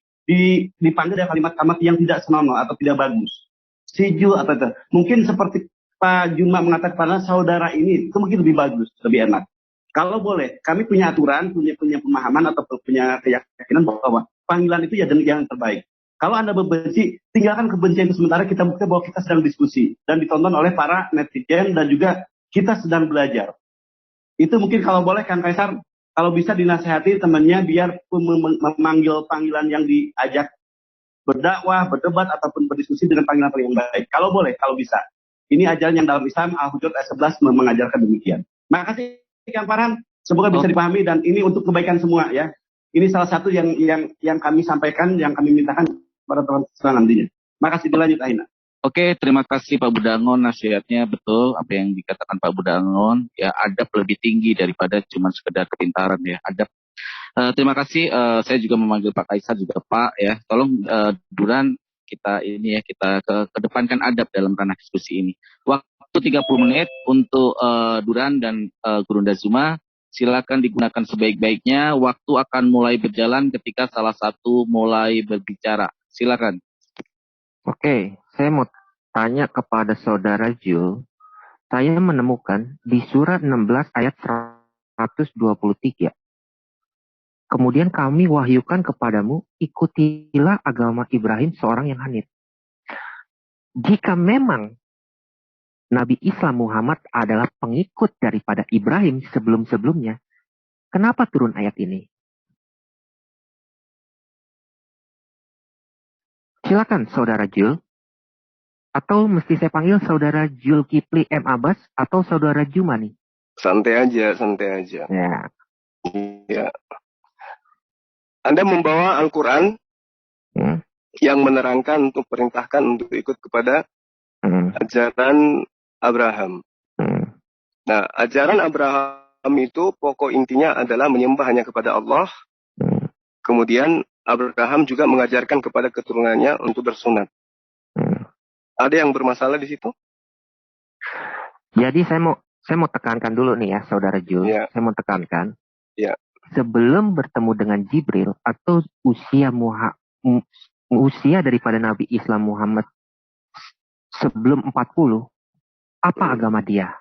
dipanggil dengan kalimat-kalimat yang tidak senonoh atau tidak bagus. Siju atau itu. Mungkin seperti Pak Juma mengatakan pada saudara ini, itu mungkin lebih bagus, lebih enak. Kalau boleh, kami punya aturan, punya pemahaman atau punya keyakinan bahwa panggilan itu ya yang terbaik. Kalau Anda membenci, tinggalkan kebencian itu sementara, kita bukti bahwa kita sedang diskusi dan ditonton oleh para netizen dan juga kita sedang belajar. Itu mungkin kalau boleh Kang Kaisar Kalau bisa dinasehati temannya biar memanggil panggilan yang diajak berdakwah, berdebat, ataupun berdiskusi dengan panggilan yang baik. Kalau boleh, kalau bisa. Ini ajaran yang dalam Islam, Al-Hujurat ayat 11 mengajarkan demikian. Makasih Kang Farhan, semoga bisa dipahami dan ini untuk kebaikan semua ya. Ini salah satu yang kami sampaikan, yang kami mintakan kepada teman-teman nantinya. Makasih, dilanjut Ahina. Oke, terima kasih Pak Budangon, nasihatnya betul apa yang dikatakan Pak Budangon. Ya, adab lebih tinggi daripada cuma sekedar kepintaran ya. Adab. Terima kasih. Saya juga memanggil Pak Kaisar juga Pak ya. Tolong Duran kita ini ya kita kedepankan adab dalam ranah diskusi ini. Waktu 30 menit untuk Duran dan Gurunda Zuma. Silakan digunakan sebaik-baiknya. Waktu akan mulai berjalan ketika salah satu mulai berbicara. Silakan. Oke, saya mau tanya kepada saudara Jul. Saya menemukan di surat 16 ayat 123. Kemudian kami wahyukan kepadamu, ikutilah agama Ibrahim seorang yang hanif. Jika memang Nabi Islam Muhammad adalah pengikut daripada Ibrahim sebelum-sebelumnya, kenapa turun ayat ini? Silakan saudara Jul. Atau mesti saya panggil saudara Zulkifli M. Abbas atau saudara Juma nih? Santai aja, santai aja. Ya. Ya. Anda membawa Al-Quran yang menerangkan untuk perintahkan untuk ikut kepada ajaran Abraham. Nah, ajaran Abraham itu pokok intinya adalah menyembah hanya kepada Allah. Kemudian Abraham juga mengajarkan kepada keturunannya untuk bersunat. Ada yang bermasalah di situ? Jadi saya mau tekankan dulu nih ya, saudara Jul. Ya. Saya mau tekankan. Ya. Sebelum bertemu dengan Jibril atau usia daripada Nabi Islam Muhammad sebelum 40, apa agama dia?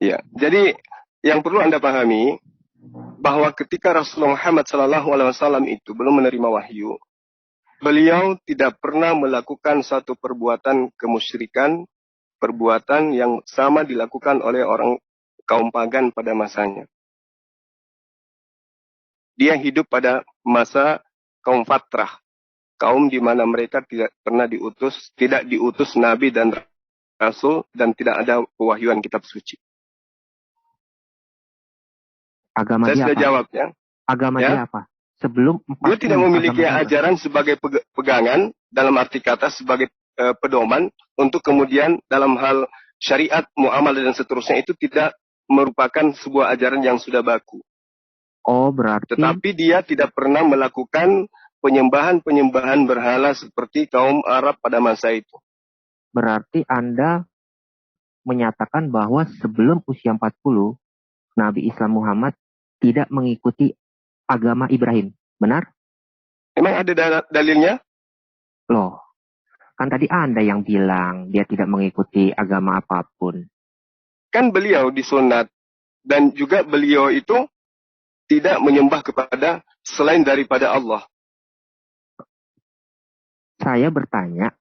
Ya. Jadi yang perlu Anda pahami bahwa ketika Rasulullah Muhammad SAW itu belum menerima wahyu, beliau tidak pernah melakukan satu perbuatan kemusyrikan, perbuatan yang sama dilakukan oleh orang kaum pagan pada masanya. Dia hidup pada masa kaum fatrah, kaum di mana mereka tidak pernah tidak diutus nabi dan rasul dan tidak ada pewahyuan kitab suci. Agama Saya dia sudah apa? jawab ya. Agama dia apa? Sebelum 40. Dia tidak memiliki ajaran sebagai pegangan dalam arti kata sebagai pedoman untuk kemudian dalam hal syariat, muamalah dan seterusnya itu tidak merupakan sebuah ajaran yang sudah baku. Oh, berarti. Tetapi dia tidak pernah melakukan penyembahan berhala seperti kaum Arab pada masa itu. Berarti Anda menyatakan bahwa sebelum usia 40, Nabi Islam Muhammad tidak mengikuti agama Ibrahim. Benar? Memang ada dalilnya? Loh, kan tadi Anda yang bilang dia tidak mengikuti agama apapun. Kan beliau disunat dan juga beliau itu tidak menyembah kepada selain daripada Allah. Saya bertanya,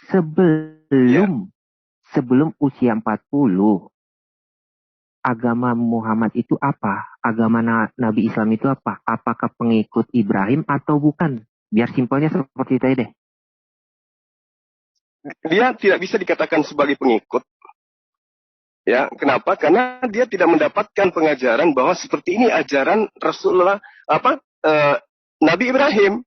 sebelum usia 40, agama Muhammad itu apa? Agama Nabi Islam itu apa? Apakah pengikut Ibrahim atau bukan? Biar simpelnya seperti itu aja deh. Dia tidak bisa dikatakan sebagai pengikut. Ya, kenapa? Karena dia tidak mendapatkan pengajaran bahwa seperti ini ajaran Rasulullah Nabi Ibrahim.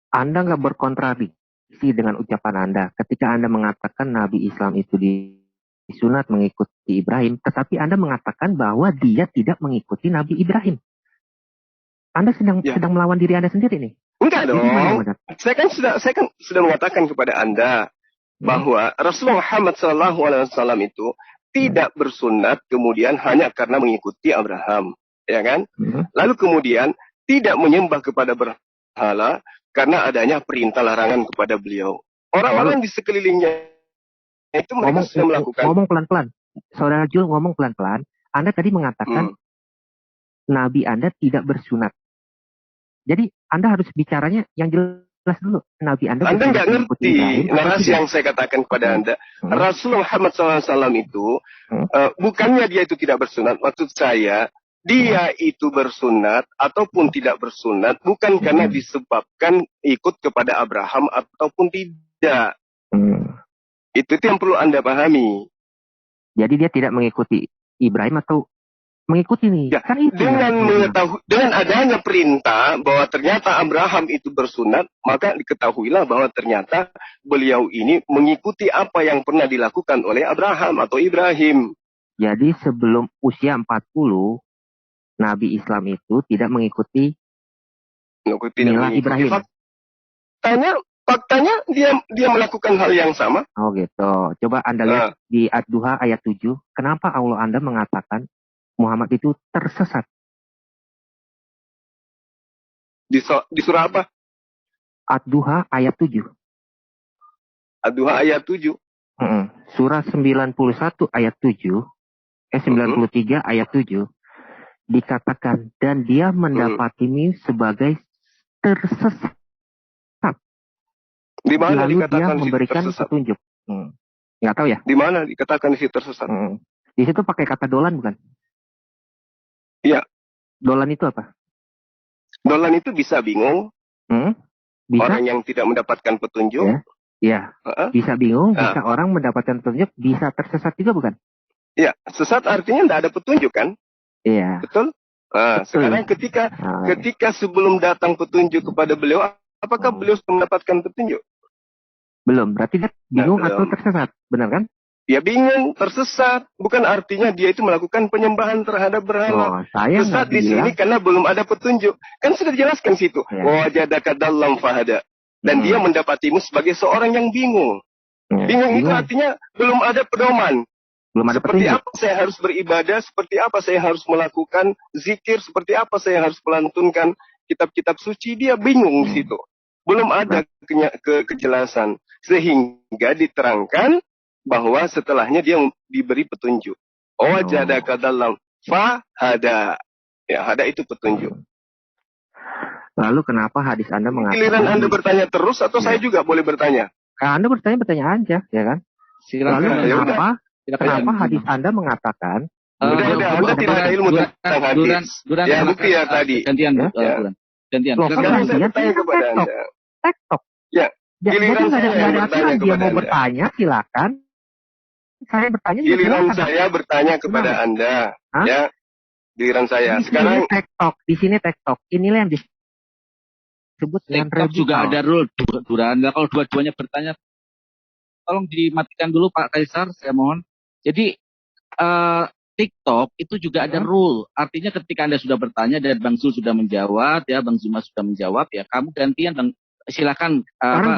Anda nggak berkontradiksi dengan ucapan Anda ketika Anda mengatakan Nabi Islam itu disunat mengikuti Ibrahim, tetapi Anda mengatakan bahwa dia tidak mengikuti Nabi Ibrahim. Anda sedang melawan diri Anda sendiri nih. Enggak dong. Saya kan sudah mengatakan kepada Anda bahwa Rasulullah Muhammad SAW itu tidak bersunat kemudian hanya karena mengikuti Abraham, ya kan? Lalu kemudian tidak menyembah kepada berhala karena adanya perintah larangan kepada beliau. Orang-orang di sekelilingnya itu mereka sudah melakukan. Ngomong pelan-pelan. Saudara Jul ngomong pelan-pelan. Anda tadi mengatakan Nabi Anda tidak bersunat. Jadi Anda harus bicaranya yang jelas dulu. Nabi Anda Anda bukan nggak mengikuti ngerti Ibrahim atau narasi tidak? yang saya katakan kepada Anda. Hmm. Rasulullah Muhammad SAW itu, bukannya dia itu tidak bersunat. Maksud saya, dia itu bersunat ataupun tidak bersunat bukan karena disebabkan ikut kepada Abraham ataupun tidak. Itu yang perlu Anda pahami. Jadi dia tidak mengikuti Ibrahim atau mengikuti nih? Ya, Kan itu dengan adanya perintah bahwa ternyata Abraham itu bersunat, maka diketahuilah bahwa ternyata beliau ini mengikuti apa yang pernah dilakukan oleh Abraham atau Ibrahim. Jadi sebelum usia 40, Nabi Islam itu tidak mengikuti mila Ibrahim. Faktanya dia melakukan hal yang sama. Oh gitu. Coba Anda lihat di Ad-Duha ayat 7. Kenapa Allah Anda mengatakan Muhammad itu tersesat? Di surah apa? Ad-Duha ayat 7. Ad-Duha ayat 7. Surah 91 ayat 7. 93 ayat 7. Dikatakan, dan dia mendapatimu sebagai tersesat. Di mana lalu dikatakan dia memberikan petunjuk. Nggak tahu ya? Di mana dikatakan di situ tersesat? Di situ pakai kata dolan bukan? Iya. Dolan itu apa? Dolan itu bisa bingung. Bisa? Orang yang tidak mendapatkan petunjuk. Iya. Bisa bingung, bisa orang mendapatkan petunjuk, bisa tersesat juga bukan? Iya, sesat artinya tidak ada petunjuk kan? Iya. Betul? Sekarang ketika sebelum datang petunjuk kepada beliau, apakah beliau mendapatkan petunjuk? Belum, berarti dia bingung atau tersesat, benar kan? Dia bingung, tersesat, bukan artinya dia itu melakukan penyembahan terhadap berhala. Sesat di sini karena belum ada petunjuk. Kan sudah dijelaskan situ. Wajadaka dallam fahada. Dan dia mendapatimu sebagai seorang yang bingung. Bingung itu artinya belum ada pedoman. Belum ada seperti petunjuk. apa saya harus beribadah, seperti apa saya harus melakukan zikir, seperti apa saya harus melantunkan kitab-kitab suci, dia bingung di situ. Belum ada kejelasan. Sehingga diterangkan bahwa setelahnya dia diberi petunjuk. Wajadaka dallam fahada. Ya, hada itu petunjuk. Lalu kenapa hadis Anda mengatakan... Giliran Anda bertanya terus atau saya juga boleh bertanya? Anda bertanya aja, ya kan? Lalu kenapa hadis Anda mengatakan... Anda tidak ada ilmu tentang hadis. Ya, bukti ya tadi. Gantian. Sekarang saya bertanya kepada Anda. TikTok. Ya, giliran saya bertanya dia kepada mau Anda. bertanya, silakan. Saya bertanya. Giliran saya bertanya kepada Anda. Ya, giliran saya. Sekarang di sini TikTok. Inilah yang disebut dengan TikTok juga ada rule Duran. Kalau dua-duanya bertanya, tolong dimatikan dulu Pak Kaisar, saya mohon. Jadi TikTok itu juga ada rule. Artinya ketika Anda sudah bertanya dan Bang Zul sudah menjawab, ya Bang Zuma sudah menjawab, ya kamu gantian Bang. Silakan. Sekarang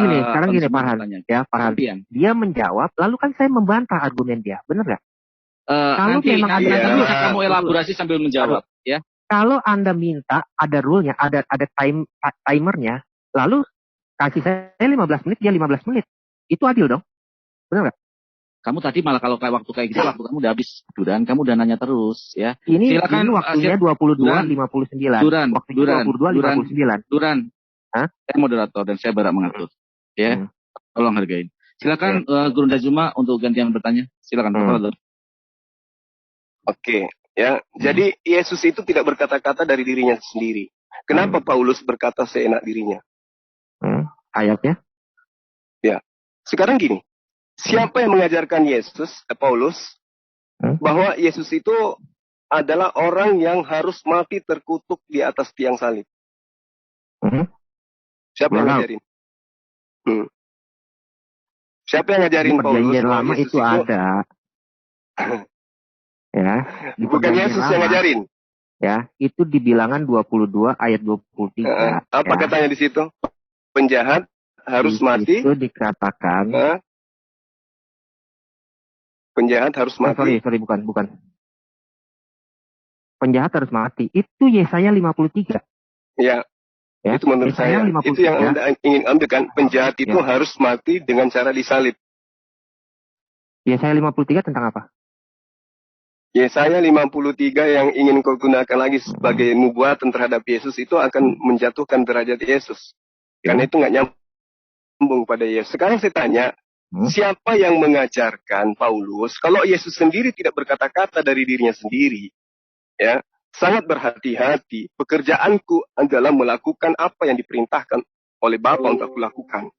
gini Farhan. Ya Farhan. Dia menjawab, lalu kan saya membantah argumen dia, benar nggak? Kalau memang ada bisa kamu elaborasi sambil menjawab, ya. Kalau Anda minta ada rule-nya, ada timernya, lalu kasih saya 15 menit, dia 15 menit. Itu adil dong? Benar nggak? Kamu tadi malah kalau kayak waktu kayak gitu, waktu kamu udah habis, Duran, kamu udah nanya terus, ya. Silakan waktunya 22.59. Duran, 22.59. Duran. Saya moderator dan saya berhak mengatur. Ya, tolong hargain. Silakan Guru Dazuma untuk gantian bertanya. Silakan. Oke, ya. Jadi Yesus itu tidak berkata-kata dari dirinya sendiri. Kenapa Paulus berkata seenak dirinya? Ayatnya? Ya. Sekarang gini. Siapa yang mengajarkan Yesus, Paulus, bahwa Yesus itu adalah orang yang harus mati terkutuk di atas tiang salib? Siapa yang ngajarin? Siapa yang ngajarin Paulus? Perjanjian lama Yesus itu ada. Ya. Bukan Yesus yang ngajarin. Ya, itu di Bilangan 22 ayat 23. Apa katanya di situ? Penjahat harus mati. Itu dikatakan. Penjahat harus mati. Sorry, bukan. Penjahat harus mati. Itu Yesaya 53. Ya. Itu menurut saya. Itu yang Anda ingin ambil kan. Penjahat itu harus mati dengan cara disalib. Yesaya 53 tentang apa? Yesaya 53 yang ingin kau gunakan lagi sebagai nubuatan terhadap Yesus itu akan menjatuhkan derajat Yesus. Karena itu nggak nyambung pada Yesus. Sekarang saya tanya, siapa yang mengajarkan Paulus kalau Yesus sendiri tidak berkata-kata dari dirinya sendiri? Ya, sangat berhati-hati. Pekerjaanku adalah melakukan apa yang diperintahkan oleh Bapa untuk aku lakukan.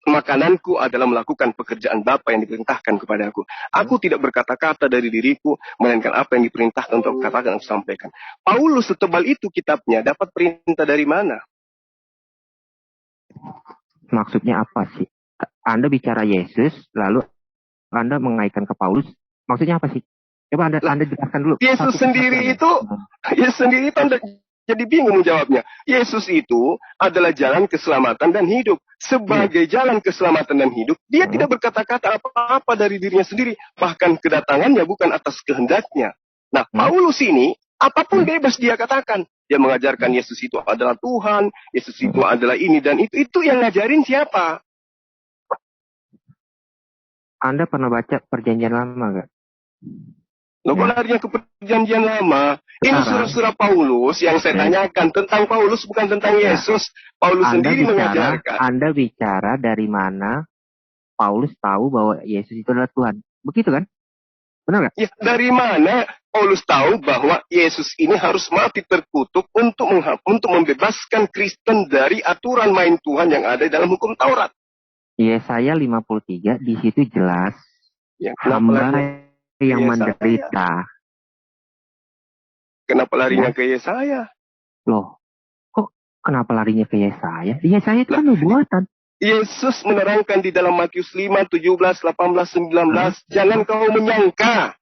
Makananku adalah melakukan pekerjaan Bapa yang diperintahkan kepada aku. Aku tidak berkata-kata dari diriku, melainkan apa yang diperintahkan untuk katakan dan sampaikan. Paulus setebal itu kitabnya, dapat perintah dari mana? Maksudnya apa sih? Anda bicara Yesus, lalu Anda mengaitkan ke Paulus. Maksudnya apa sih? Coba Anda jelaskan dulu. Yesus sendiri itu Anda jadi bingung menjawabnya. Yesus itu adalah jalan keselamatan dan hidup. Sebagai jalan keselamatan dan hidup, dia tidak berkata-kata apa-apa dari dirinya sendiri. Bahkan kedatangannya bukan atas kehendaknya. Nah, Paulus ini, apapun bebas dia katakan. Dia mengajarkan Yesus itu adalah Tuhan, Yesus itu adalah ini dan itu. Itu yang ngajarin siapa? Anda pernah baca Perjanjian Lama nggak? Loh, kok larinya ke Perjanjian Lama? Ini surah-surah Paulus yang saya tanyakan tentang Paulus, bukan tentang Yesus. Paulus sendiri mengajarkan. Anda bicara dari mana Paulus tahu bahwa Yesus itu adalah Tuhan. Begitu kan? Benar nggak? Ya, dari mana Paulus tahu bahwa Yesus ini harus mati terkutuk untuk membebaskan Kristen dari aturan main Tuhan yang ada dalam hukum Taurat? Yesaya 53 di situ jelas. Ya, hamba yang menderita. Kenapa larinya ke Yesaya? Loh, kok kenapa larinya ke Yesaya? Yesaya itu kan nubuatan. Yesus menerangkan di dalam Matius 5, 17, 18, 19. Jangan kau menyangka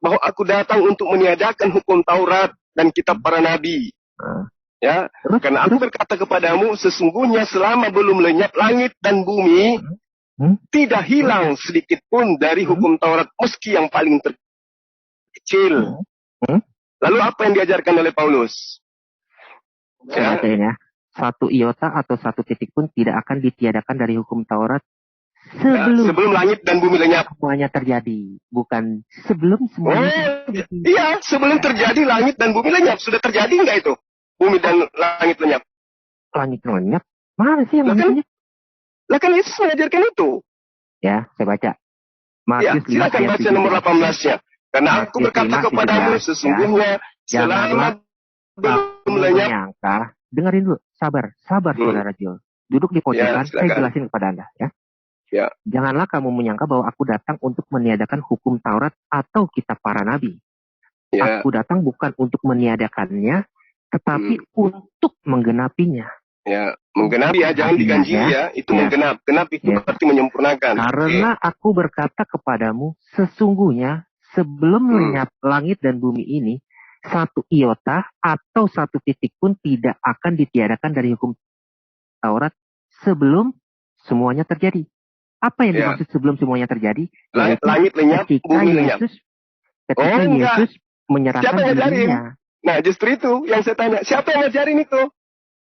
bahwa aku datang untuk meniadakan hukum Taurat dan kitab para nabi. Ya, karena aku berkata kepadamu, sesungguhnya selama belum lenyap langit dan bumi, tidak hilang sedikit pun dari hukum Taurat, meski yang paling terkecil. Lalu apa yang diajarkan oleh Paulus? Saya bacain ya. Satu iota atau satu titik pun tidak akan ditiadakan dari hukum Taurat sebelum langit dan bumi lenyap. Semuanya terjadi, bukan sebelum semuanya terjadi. Iya, sebelum terjadi langit dan bumi lenyap. Sudah terjadi nggak itu? Bumi dan langit lenyap. Langit lenyap? Mana sih yang lenyap? Lah kan Yesus mengajarkan itu. Ya, saya baca. Ya, silakan baca nomor 18-nya. Karena aku berkata kepadamu, sesungguhnya selama belum lenyap. Dengerin dulu, sabar saudara Jul. Duduk di pojokan, saya jelasin kepada Anda ya. Ya. Janganlah kamu menyangka bahwa aku datang untuk meniadakan hukum Taurat atau kitab para nabi. Ya. Aku datang bukan untuk meniadakannya, tetapi untuk menggenapinya. Ya, menggenapi ya, jangan diganjili ya. Itu menggenap. Genap itu berarti menyempurnakan. Karena aku berkata kepadamu, sesungguhnya sebelum lenyap langit dan bumi ini, satu iota atau satu titik pun tidak akan ditiadakan dari hukum Taurat sebelum semuanya terjadi. Apa yang dimaksud sebelum semuanya terjadi? Langit lenyap, bumi lenyap. Ketika Yesus menyerahkan dirinya. Nah, justru itu yang saya tanya. Siapa yang ngajarin itu?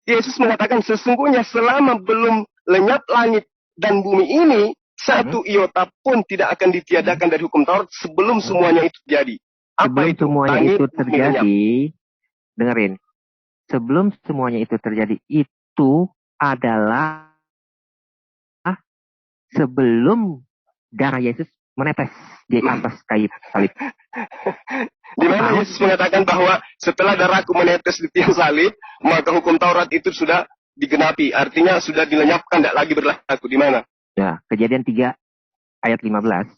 Yesus mengatakan sesungguhnya selama belum lenyap langit dan bumi ini, satu iota pun tidak akan ditiadakan dari hukum Taurat sebelum semuanya itu terjadi. Sebelum semuanya itu terjadi, dengerin. Sebelum semuanya itu terjadi, itu adalah sebelum darah Yesus menetes di atas kayu salib. Di mana Yesus mengatakan bahwa setelah darahku menetes di tiang salib, maka hukum Taurat itu sudah digenapi. Artinya sudah dilenyapkan, tidak lagi berlaku. Di mana? Ya, Kejadian 3 ayat 15.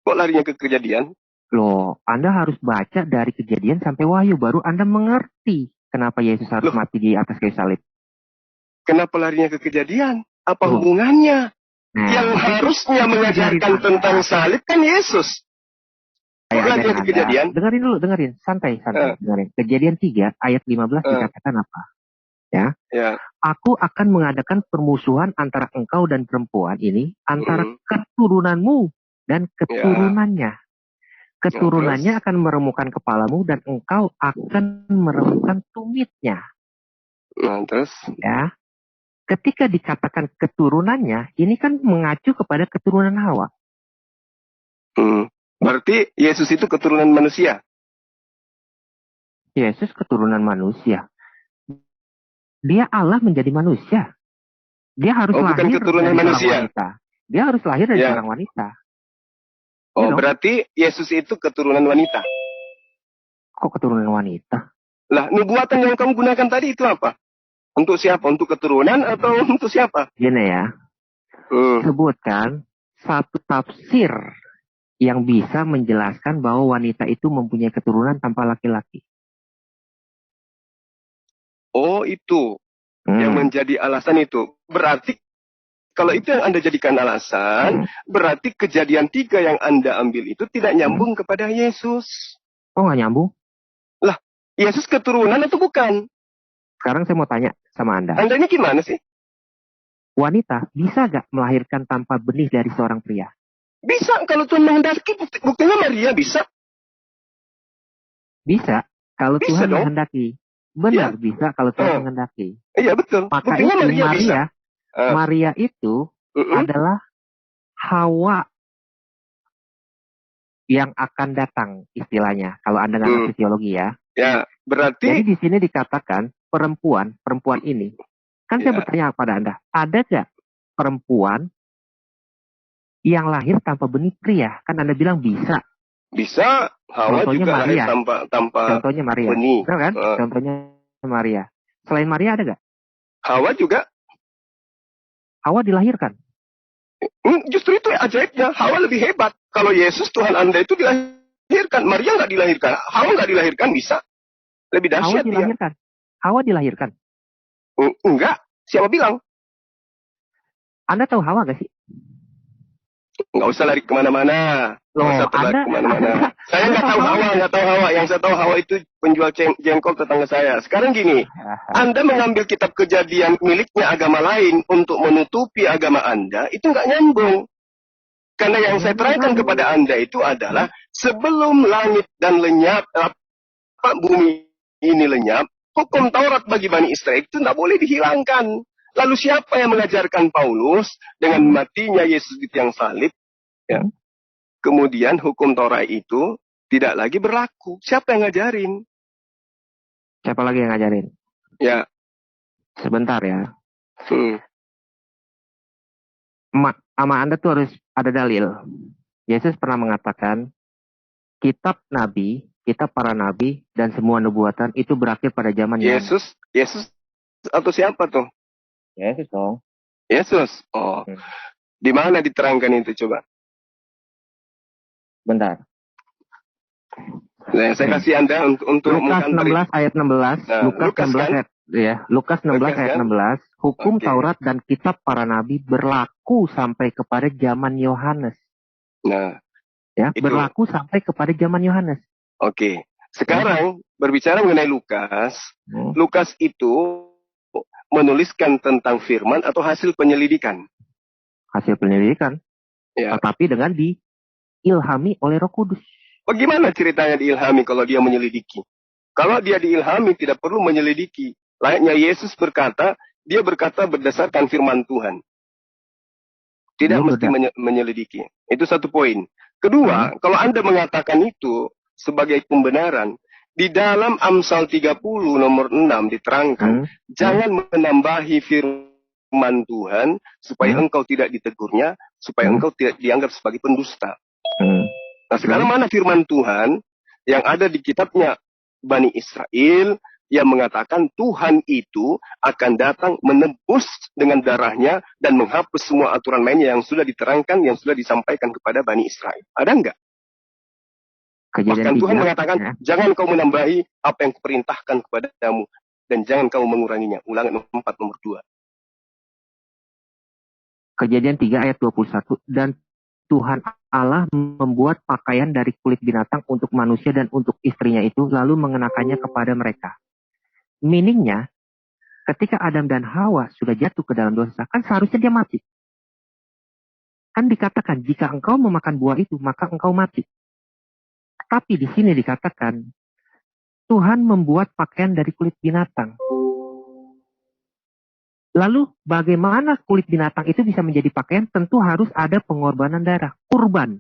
Kok larinya ke Kejadian? Loh, Anda harus baca dari Kejadian sampai Wahyu, baru Anda mengerti kenapa Yesus harus mati di atas kayu salib. Kenapa larinya ke Kejadian? Apa hubungannya? Yang harusnya mengajarkan tentang salib kan Yesus. Larinya ke Kejadian. Dengerin, santai, dengerin. Kejadian 3 ayat 15 dikatakan apa? Ya. Aku akan mengadakan permusuhan antara engkau dan perempuan ini, antara keturunanmu dan keturunannya. Keturunannya akan meremukkan kepalamu dan engkau akan meremukkan tumitnya. Terus? Ya. Ketika dikatakan keturunannya, ini kan mengacu kepada keturunan Hawa. Berarti Yesus itu keturunan manusia? Yesus keturunan manusia. Dia Allah menjadi manusia. Dia harus Oh, bukan lahir keturunan dari seorang manusia. wanita. Dia harus lahir dari Ya. seorang wanita. Oh, dong. berarti Yesus itu keturunan wanita. Kok keturunan wanita? Lah, nubuatan yang kamu gunakan tadi itu apa? Untuk siapa? Untuk keturunan atau untuk siapa? Gini ya, sebutkan satu tafsir yang bisa menjelaskan bahwa wanita itu mempunyai keturunan tanpa laki-laki. Oh, itu yang menjadi alasan itu. Berarti kalau itu yang Anda jadikan alasan, berarti kejadian 3 yang Anda ambil itu tidak nyambung kepada Yesus. Oh, nggak nyambung? Lah, Yesus keturunan atau bukan? Sekarang saya mau tanya sama Anda. Anda ini gimana sih? Wanita bisa gak melahirkan tanpa benih dari seorang pria? Bisa, kalau Tuhan menghendaki, buktinya Maria bisa. Bisa, kalau Bisa Tuhan dong. menghendaki. Benar, Ya. bisa kalau Tuhan menghendaki. Iya, betul. Maka Buktinya itu Maria bisa. Maria itu adalah Hawa yang akan datang, istilahnya. Kalau Anda nggak ngerti teologi ya. Ya, berarti... Jadi di sini dikatakan perempuan ini. Kan saya bertanya kepada Anda, ada gak perempuan yang lahir tanpa benih pria? Kan Anda bilang bisa. Bisa, Hawa Contohnya juga lahir Maria. tanpa Contohnya Maria. benih. Benar kan? Contohnya Maria. Selain Maria ada gak? Hawa juga. Hawa dilahirkan. Justru itu ajaibnya. Hawa lebih hebat. Kalau Yesus Tuhan Anda itu dilahirkan, Maria nggak dilahirkan, Hawa nggak dilahirkan, bisa. Lebih Hawa dahsyat dia. dilahirkan. Hawa dilahirkan. Enggak. Siapa bilang? Anda tahu Hawa gak sih? Nggak usah lari kemana-mana. Nggak usah lari kemana-mana. Saya nggak tahu Hawa. Yang saya tahu Hawa itu penjual jengkol tetangga saya. Sekarang gini, Anda mengambil kitab Kejadian miliknya agama lain untuk menutupi agama Anda, itu nggak nyambung. Karena yang saya terangkan kepada Anda itu adalah sebelum langit dan lenyap, bumi ini lenyap, hukum Taurat bagi Bani Israel itu tidak boleh dihilangkan. Lalu siapa yang mengajarkan Paulus dengan matinya Yesus di tiang salib? Ya. Kemudian hukum Taurat itu tidak lagi berlaku. Siapa yang ngajarin? Siapa lagi yang ngajarin? Ya. Sebentar ya. Sama Anda tuh harus ada dalil. Yesus pernah mengatakan, kitab para nabi, dan semua nubuatan itu berakhir pada zaman Yesus atau siapa tuh? Yesus dong. Yesus. Oh. Di mana diterangkan itu coba? Bentar. Nah, saya kasih Anda untuk Lukas 16 ayat 16. Nah, Lukas 16 ayat 16. Hukum Taurat dan kitab para nabi berlaku sampai kepada zaman Yohanes. Nah, ya, berlaku sampai kepada zaman Yohanes. Oke. Sekarang berbicara mengenai Lukas. Lukas itu menuliskan tentang firman atau hasil penyelidikan? Hasil penyelidikan. Ya. Tetapi dengan diilhami oleh Roh Kudus. Bagaimana ceritanya diilhami kalau dia menyelidiki? Kalau dia diilhami tidak perlu menyelidiki. Layaknya Yesus berkata, dia berkata berdasarkan firman Tuhan. Tidak mesti menyelidiki. Itu satu poin. Kedua, kalau Anda mengatakan itu sebagai pembenaran, di dalam Amsal 30 nomor 6 diterangkan, jangan menambahi firman Tuhan supaya engkau tidak ditegurnya, supaya engkau tidak dianggap sebagai pendusta. Nah, sekarang mana firman Tuhan yang ada di kitabnya Bani Israel yang mengatakan Tuhan itu akan datang menebus dengan darahnya dan menghapus semua aturan mainnya yang sudah diterangkan, yang sudah disampaikan kepada Bani Israel. Ada enggak? Bahkan Tuhan mengatakan, jangan kau menambahi apa yang kuperintahkan kepadamu dan jangan kau menguranginya. Ulangan 4 nomor 2. Kejadian 3 ayat 21. Dan Tuhan Allah membuat pakaian dari kulit binatang untuk manusia dan untuk istrinya itu, lalu mengenakannya kepada mereka. Meaningnya, ketika Adam dan Hawa sudah jatuh ke dalam dosa, kan seharusnya dia mati. Kan dikatakan, jika engkau memakan buah itu, maka engkau mati. Tapi di sini dikatakan, Tuhan membuat pakaian dari kulit binatang. Lalu bagaimana kulit binatang itu bisa menjadi pakaian? Tentu harus ada pengorbanan darah, kurban.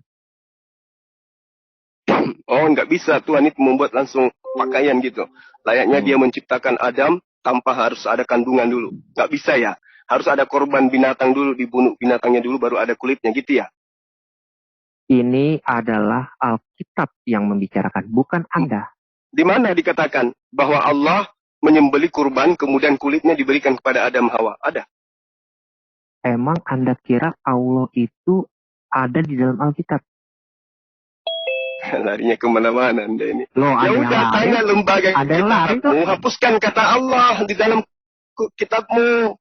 Oh, nggak bisa. Tuhan itu membuat langsung pakaian gitu. Layaknya dia menciptakan Adam, tanpa harus ada kandungan dulu. Nggak bisa ya. Harus ada korban binatang dulu, dibunuh binatangnya dulu, baru ada kulitnya gitu ya. Ini adalah Alkitab yang membicarakan, bukan Anda. Di mana dikatakan bahwa Allah menyembelih kurban, kemudian kulitnya diberikan kepada Adam Hawa? Ada. Emang Anda kira Allah itu ada di dalam Alkitab? Larinya kemana-mana Anda ini. Loh, Ya udah, tanya lembaga kitabmu, hapuskan kata Allah di dalam kitabmu.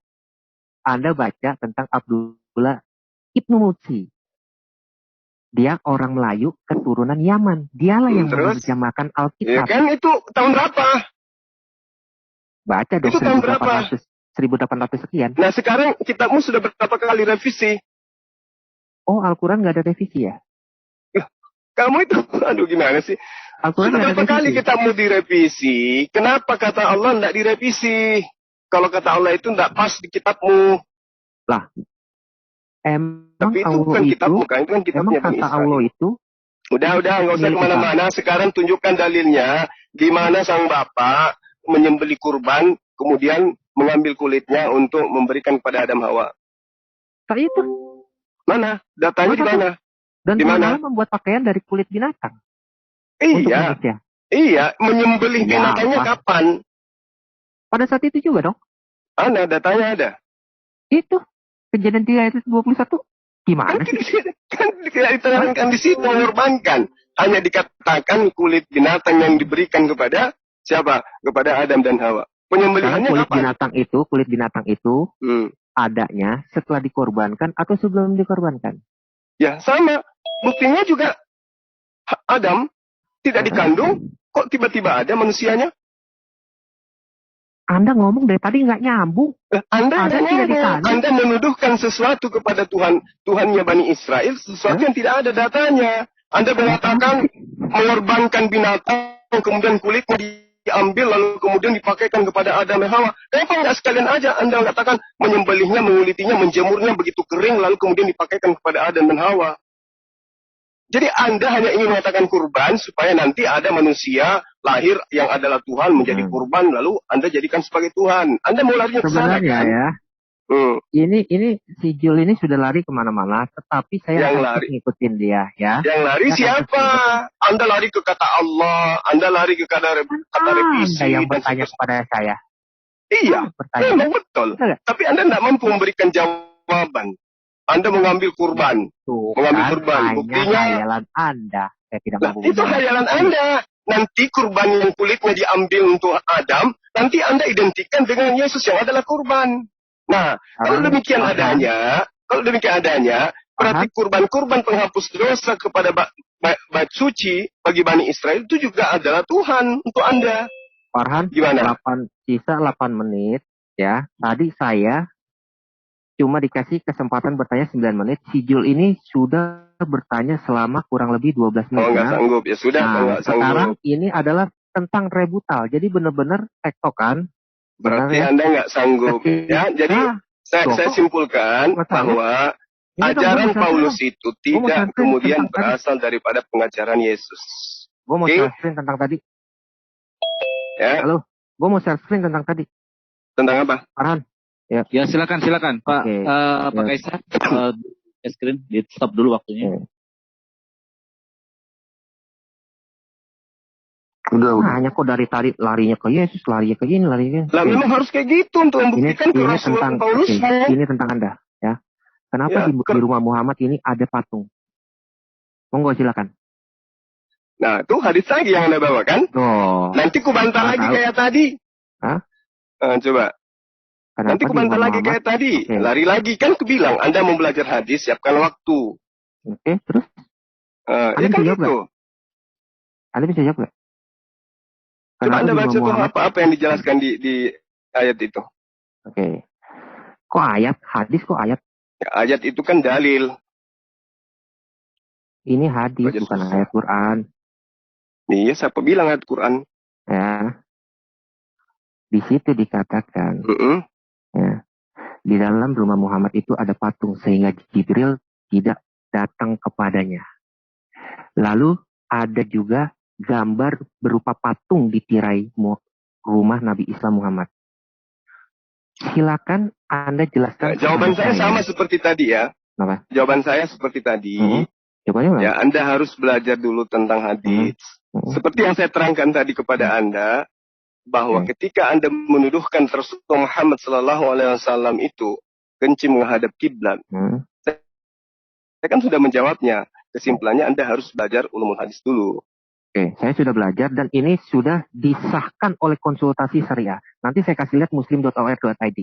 Anda baca tentang Abdullah Ibnu Mutsi. Dia orang Melayu keturunan Yaman. Dialah yang menerjemahkan Alkitab. Ya kan itu tahun berapa? Baca dong, itu tahun berapa? 1800 sekian. Nah sekarang kitabmu sudah berapa kali revisi? Oh, Al-Quran nggak ada revisi ya? Kamu itu, aduh gimana sih? Al-Quran sudah berapa kali kitabmu direvisi? Kenapa kata Allah tidak direvisi? Kalau kata Allah itu tidak pas di kitabmu. Lah, tapi itu bukan kitabmu kan? Itu kan kitabnya Bani Israil. Allah itu? Udah, nggak usah kemana-mana. Sekarang tunjukkan dalilnya. Di mana sang bapak menyembelih kurban, kemudian mengambil kulitnya untuk memberikan kepada Adam Hawa. Tak itu. Mana? Datanya di mana? Dan Tuhan membuat pakaian dari kulit binatang. Iya. Iya, menyembelih binatangnya kapan? Pada saat itu juga dong. Ada, datanya ada. Itu. Kejadian 3 ayat 21. Gimana sih? Kan diterangkan di situ mengorbankan. Hanya dikatakan kulit binatang yang diberikan kepada siapa? Kepada Adam dan Hawa. Penyembelihannya kapan? Kulit binatang itu adanya setelah dikorbankan atau sebelum dikorbankan? Ya, sama. Buktinya juga Adam tidak dikandung, kok tiba-tiba ada manusianya? Anda ngomong dari tadi nggak nyambung. Anda menuduhkan sesuatu kepada Tuhannya Bani Israel, sesuatu yang tidak ada datanya. Anda mengatakan mengorbankan binatang, kemudian kulitnya diambil, lalu kemudian dipakaikan kepada Adam dan Hawa. Kenapa nggak sekalian aja Anda katakan menyembelihnya, mengulitinya, menjemurnya begitu kering, lalu kemudian dipakaikan kepada Adam dan Hawa? Jadi Anda hanya ingin mengatakan kurban supaya nanti ada manusia lahir yang adalah Tuhan menjadi kurban, lalu Anda jadikan sebagai Tuhan. Anda mau lari ke sana kan? Ya. Ini si Jul ini sudah lari kemana-mana, tetapi saya harus ngikutin dia ya. Yang lari siapa? Anda lari ke kata Allah, Anda lari ke kata revisi. Anda yang bertanya kepada saya. Iya, memang betul. Tapi Anda tidak mampu memberikan jawaban. Anda mengambil kurban. Buktinya khayalan Anda. Saya tidak mampu. Itu khayalan Anda. Nanti kurban yang kulitnya diambil untuk Adam, nanti Anda identikan dengan Yesus yang adalah kurban. Nah, kalau demikian adanya, berarti kurban-kurban penghapus dosa kepada bait suci bagi Bani Israel itu juga adalah Tuhan untuk Anda. Farhan, gimana? Sisa 8 menit ya. Tadi saya cuma dikasih kesempatan bertanya 9 menit. Si Jul ini sudah bertanya selama kurang lebih 12 menit. Oh, nggak sanggup. Ya sudah, sekarang ini adalah tentang rebutal. Jadi benar-benar tektokan. Berarti Anda nggak sanggup. Ya, jadi saya simpulkan bahwa ajaran Paulus itu tidak kemudian berasal daripada pengajaran Yesus. Gue mau share screen tentang tadi. Ya. Halo, gue mau share screen tentang tadi. Tentang apa? Farhan. Ya silakan Pak. Pak Kaisar, screen di stop dulu waktunya. Udah. Hanya kok dari tadi larinya ke Yesus, larinya ke ini, larinya. Lah memang harus kayak gitu untuk membuktikan kerasulan Paulus. Ini tentang Anda, ya. Kenapa di rumah Muhammad ini ada patung? Monggo silakan. Nah, itu hadis lagi yang Anda bawakan. Nanti ku bantah lagi kayak tadi. Hah? Coba. Nanti ku bantah lagi kayak tadi. Lari lagi kan ku bilang Anda mau belajar hadis, siapkan waktu. Oke, terus? Ya kan gitu. Anda bisa jawab nggak? Coba Anda baca tuh apa yang dijelaskan di ayat itu. Oke. Kok ayat? Hadis kok ayat? Ya, ayat itu kan dalil. Ini hadis, bukan ayat Quran. Iya, siapa bilang ayat Quran? Ya. Di situ dikatakan. Ya, di dalam rumah Muhammad itu ada patung sehingga Jibril tidak datang kepadanya. Lalu ada juga gambar berupa patung di tirai rumah Nabi Islam Muhammad. Silakan Anda jelaskan. Jawaban saya sama seperti tadi ya. Apa? Jawaban saya seperti tadi. Jawabannya apa? Ya, Anda harus belajar dulu tentang hadis. Seperti yang saya terangkan tadi kepada Anda, bahwa ketika Anda menuduhkan Rasulullah Muhammad SAW itu kencing menghadap kiblat, saya kan sudah menjawabnya. Kesimpulannya Anda harus belajar ulumul hadis dulu. Oke, saya sudah belajar dan ini sudah disahkan oleh konsultasi syariah. Nanti saya kasih lihat muslim.or.id.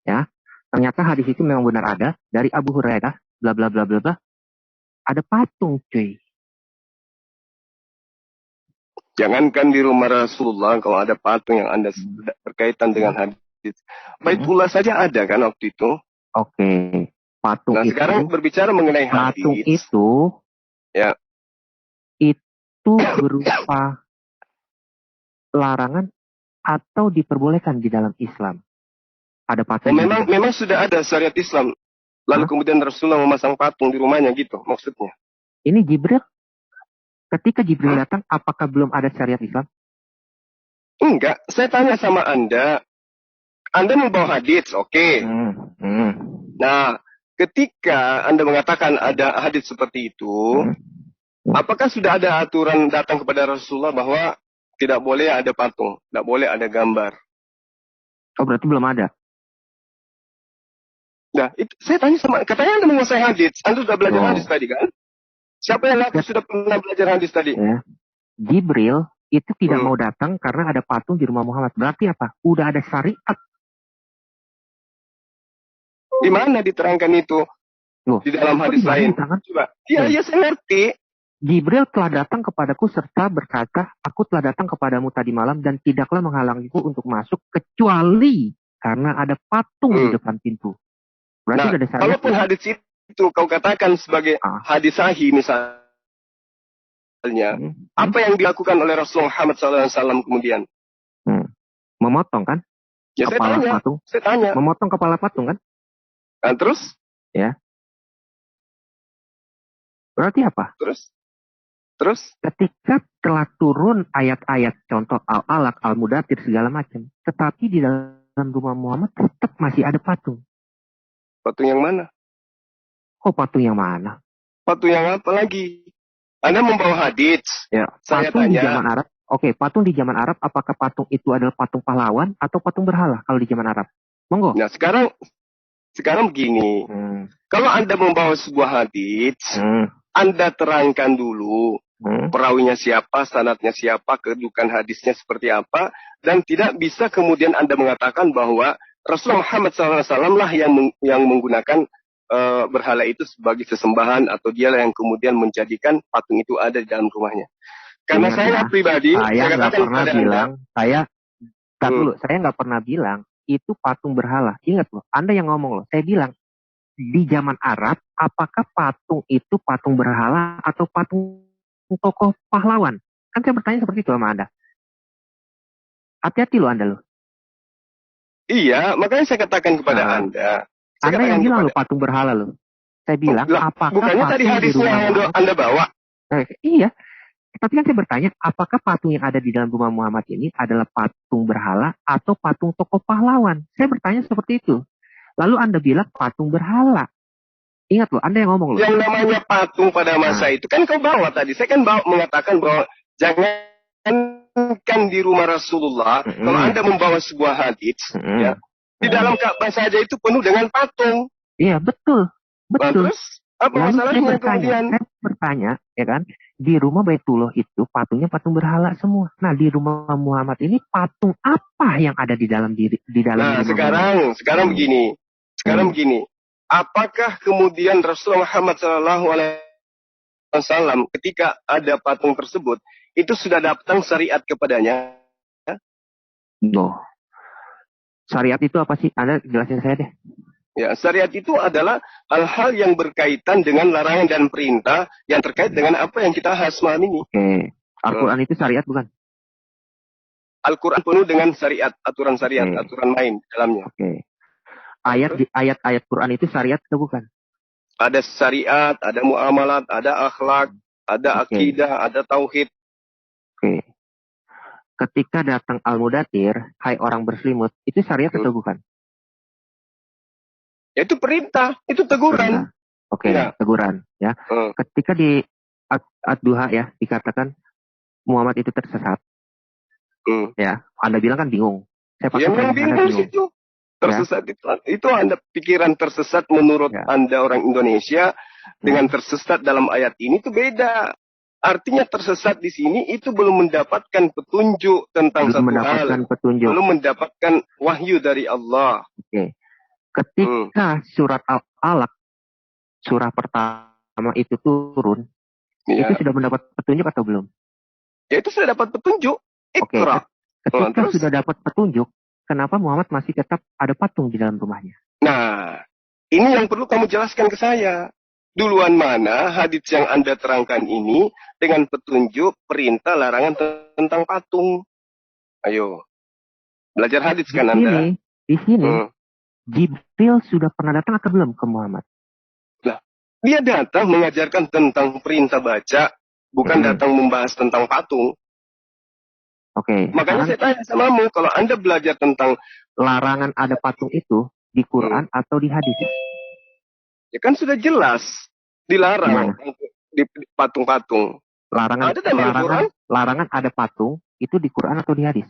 Ya, ternyata hadis itu memang benar ada dari Abu Hurairah, bla bla bla bla bla. Ada patung, cuy. Jangankan di rumah Rasulullah, kalau ada patung yang Anda berkaitan dengan hadis. Baitullah saja ada kan waktu itu. Oke, patung nah, itu. Sekarang berbicara mengenai patung hadis. Itu ya. Itu berupa larangan atau diperbolehkan di dalam Islam. Ada patung. Memang sudah ada syariat Islam. Lalu kemudian Rasulullah memasang patung di rumahnya gitu maksudnya. Ini Jibril. Ketika Jibril datang, apakah belum ada syariat Islam? Enggak. Saya tanya sama Anda. Anda membawa hadis, oke. Nah, ketika Anda mengatakan ada hadis seperti itu, apakah sudah ada aturan datang kepada Rasulullah bahwa tidak boleh ada patung, tidak boleh ada gambar? Oh, berarti belum ada. Nah, itu saya tanya sama, katanya Anda menguasai hadis. Anda sudah belajar hadis tadi kan? Siapa yang sudah pernah belajar hadis tadi? Ya. Jibril itu tidak mau datang karena ada patung di rumah Muhammad. Berarti apa? Udah ada syariat. Di mana diterangkan itu? Di dalam hadis lain. Coba. Iya, saya ngerti. Jibril telah datang kepadaku serta berkata, aku telah datang kepadamu tadi malam dan tidaklah menghalangiku untuk masuk kecuali karena ada patung di depan pintu. Berarti ada syariat. Kalaupun hadis itu kau katakan sebagai hadis sahih misalnya, apa yang dilakukan oleh Rasulullah Muhammad SAW kemudian? Memotong kan? Ya, kepala patung. Saya tanya. Memotong kepala patung kan? Nah, terus? Ya. Berarti apa? Terus? Ketika telah turun ayat-ayat contoh Al-Alaq, Al-Mudathir segala macam, tetapi di dalam rumah Muhammad tetap masih ada patung. Patung yang mana? Oh, patung yang mana? Patung yang apa lagi? Anda membawa hadits. Ya, saya patung tanya. Di zaman Arab. Oke, patung di zaman Arab, apakah patung itu adalah patung pahlawan atau patung berhala kalau di zaman Arab? Monggo. Nah, sekarang begini. Kalau Anda membawa sebuah hadits, Anda terangkan dulu perawinya siapa, sanadnya siapa, kedudukan hadisnya seperti apa, dan tidak bisa kemudian Anda mengatakan bahwa Rasulullah Muhammad SAW lah yang menggunakan berhala itu sebagai sesembahan, atau dialah yang kemudian menjadikan patung itu ada di dalam rumahnya. Karena saya pribadi, saya nggak pernah bilang, saya nggak pernah bilang itu patung berhala. Ingat loh, Anda yang ngomong loh. Saya bilang di zaman Arab, apakah patung itu patung berhala atau patung tokoh pahlawan? Kan saya bertanya seperti itu sama Anda. Hati-hati loh Anda loh. Iya, makanya saya katakan kepada Anda. Anda yang bilang loh patung berhala loh. Saya bilang, apakah bukannya tadi hadisnya yang Anda bawa? Iya. Tapi kan saya bertanya, apakah patung yang ada di dalam rumah Muhammad ini adalah patung berhala atau patung tokoh pahlawan? Saya bertanya seperti itu. Lalu Anda bilang patung berhala. Ingat loh, Anda yang ngomong loh. Yang namanya patung pada masa itu, kan kau bawa tadi. Saya kan mengatakan bahwa jangankan di rumah Rasulullah, kalau Anda membawa sebuah hadits, ya, di dalam Ka'bah saja itu penuh dengan patung. Iya, betul. Betul. Terus, apa masalahnya kemudian? Saya bertanya, ya kan, di rumah Baitullah itu patungnya patung berhala semua. Nah, di rumah Muhammad ini patung apa yang ada di dalam Nah, sekarang begini. Begini. Apakah kemudian Rasulullah Muhammad SAW ketika ada patung tersebut, itu sudah datang syariat kepadanya? Loh. Syariat itu apa sih? Anda jelasin saya deh. Ya, syariat itu adalah hal-hal yang berkaitan dengan larangan dan perintah yang terkait dengan apa yang kita bahas malam ini. Oke. Al-Quran itu syariat bukan? Al-Quran penuh dengan syariat, aturan syariat, aturan main di dalamnya. Oke. Ayat Quran itu syariat atau bukan? Ada syariat, ada muamalat, ada akhlak, ada akidah, ada tauhid. Oke. Ketika datang Al-Mudathir, hai orang berselimut, itu syariat atau bukan? Ya itu perintah, itu teguran. Oke, Ya. teguran ya. Ketika di Ad-Duha ya dikatakan Muhammad itu tersesat. Ya, Anda bilang kan bingung. Saya Ya memang bingung situ. Tersesat itu Anda pikiran tersesat menurut Anda orang Indonesia dengan tersesat dalam ayat ini itu beda. Artinya tersesat di sini itu belum mendapatkan petunjuk tentang satu hal. Belum mendapatkan wahyu dari Allah. Oke. Ketika surat Al-Alaq, surah pertama itu turun, itu sudah mendapat petunjuk atau belum? Ya itu sudah dapat petunjuk. Oke. Ketika sudah dapat petunjuk, kenapa Muhammad masih tetap ada patung di dalam rumahnya? Nah, ini yang perlu kamu jelaskan ke saya. Duluan mana hadits yang Anda terangkan ini dengan petunjuk perintah larangan tentang patung? Ayo. Belajar hadits kan Anda? Di sini, Jibril sudah pernah datang atau belum ke Muhammad? Nah, dia datang mengajarkan tentang perintah baca, bukan datang membahas tentang patung. Oke. Makanya saya tanya samamu, kalau Anda belajar tentang larangan ada patung itu di Quran atau di hadis? Ya kan sudah jelas dilarang di patung-patung. Larangan ada patung itu di Quran atau di hadis?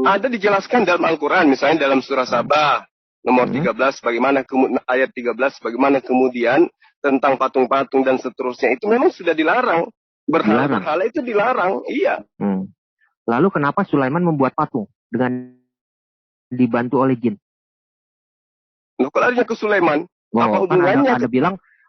Ada dijelaskan dalam Al-Quran, misalnya dalam surah Sabah nomor 13 bagaimana ayat 13 bagaimana kemudian tentang patung-patung dan seterusnya itu memang sudah dilarang. Berhala itu dilarang, iya. Lalu kenapa Sulaiman membuat patung dengan dibantu oleh jin? Loh, kok larinya ke Sulaiman? Apa hubungannya?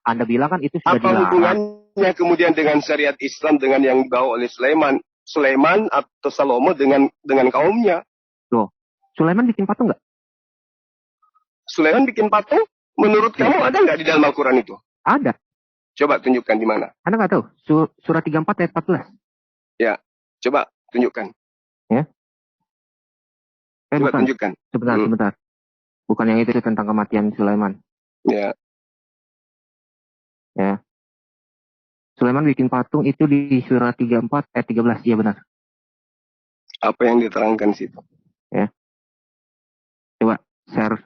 Anda bilang kan itu sudah dilarang. Apa hubungannya kemudian dengan syariat Islam dengan yang dibawa oleh Sulaiman? Sulaiman atau Salomo dengan kaumnya? Loh, Sulaiman bikin patung nggak? Sulaiman bikin patung? Menurut kamu ada nggak di dalam Al-Quran itu? Ada. Coba tunjukkan di mana? Anda nggak tahu? Surah 34 ayat 14. Ya, coba tunjukkan. Ya. Coba tunjukkan. Sebentar. Bukan yang itu tentang kematian Sulaiman. Ya. Sulaiman bikin patung itu di surah 34 ayat 13. Iya benar. Apa yang diterangkan situ? Ya. Coba share.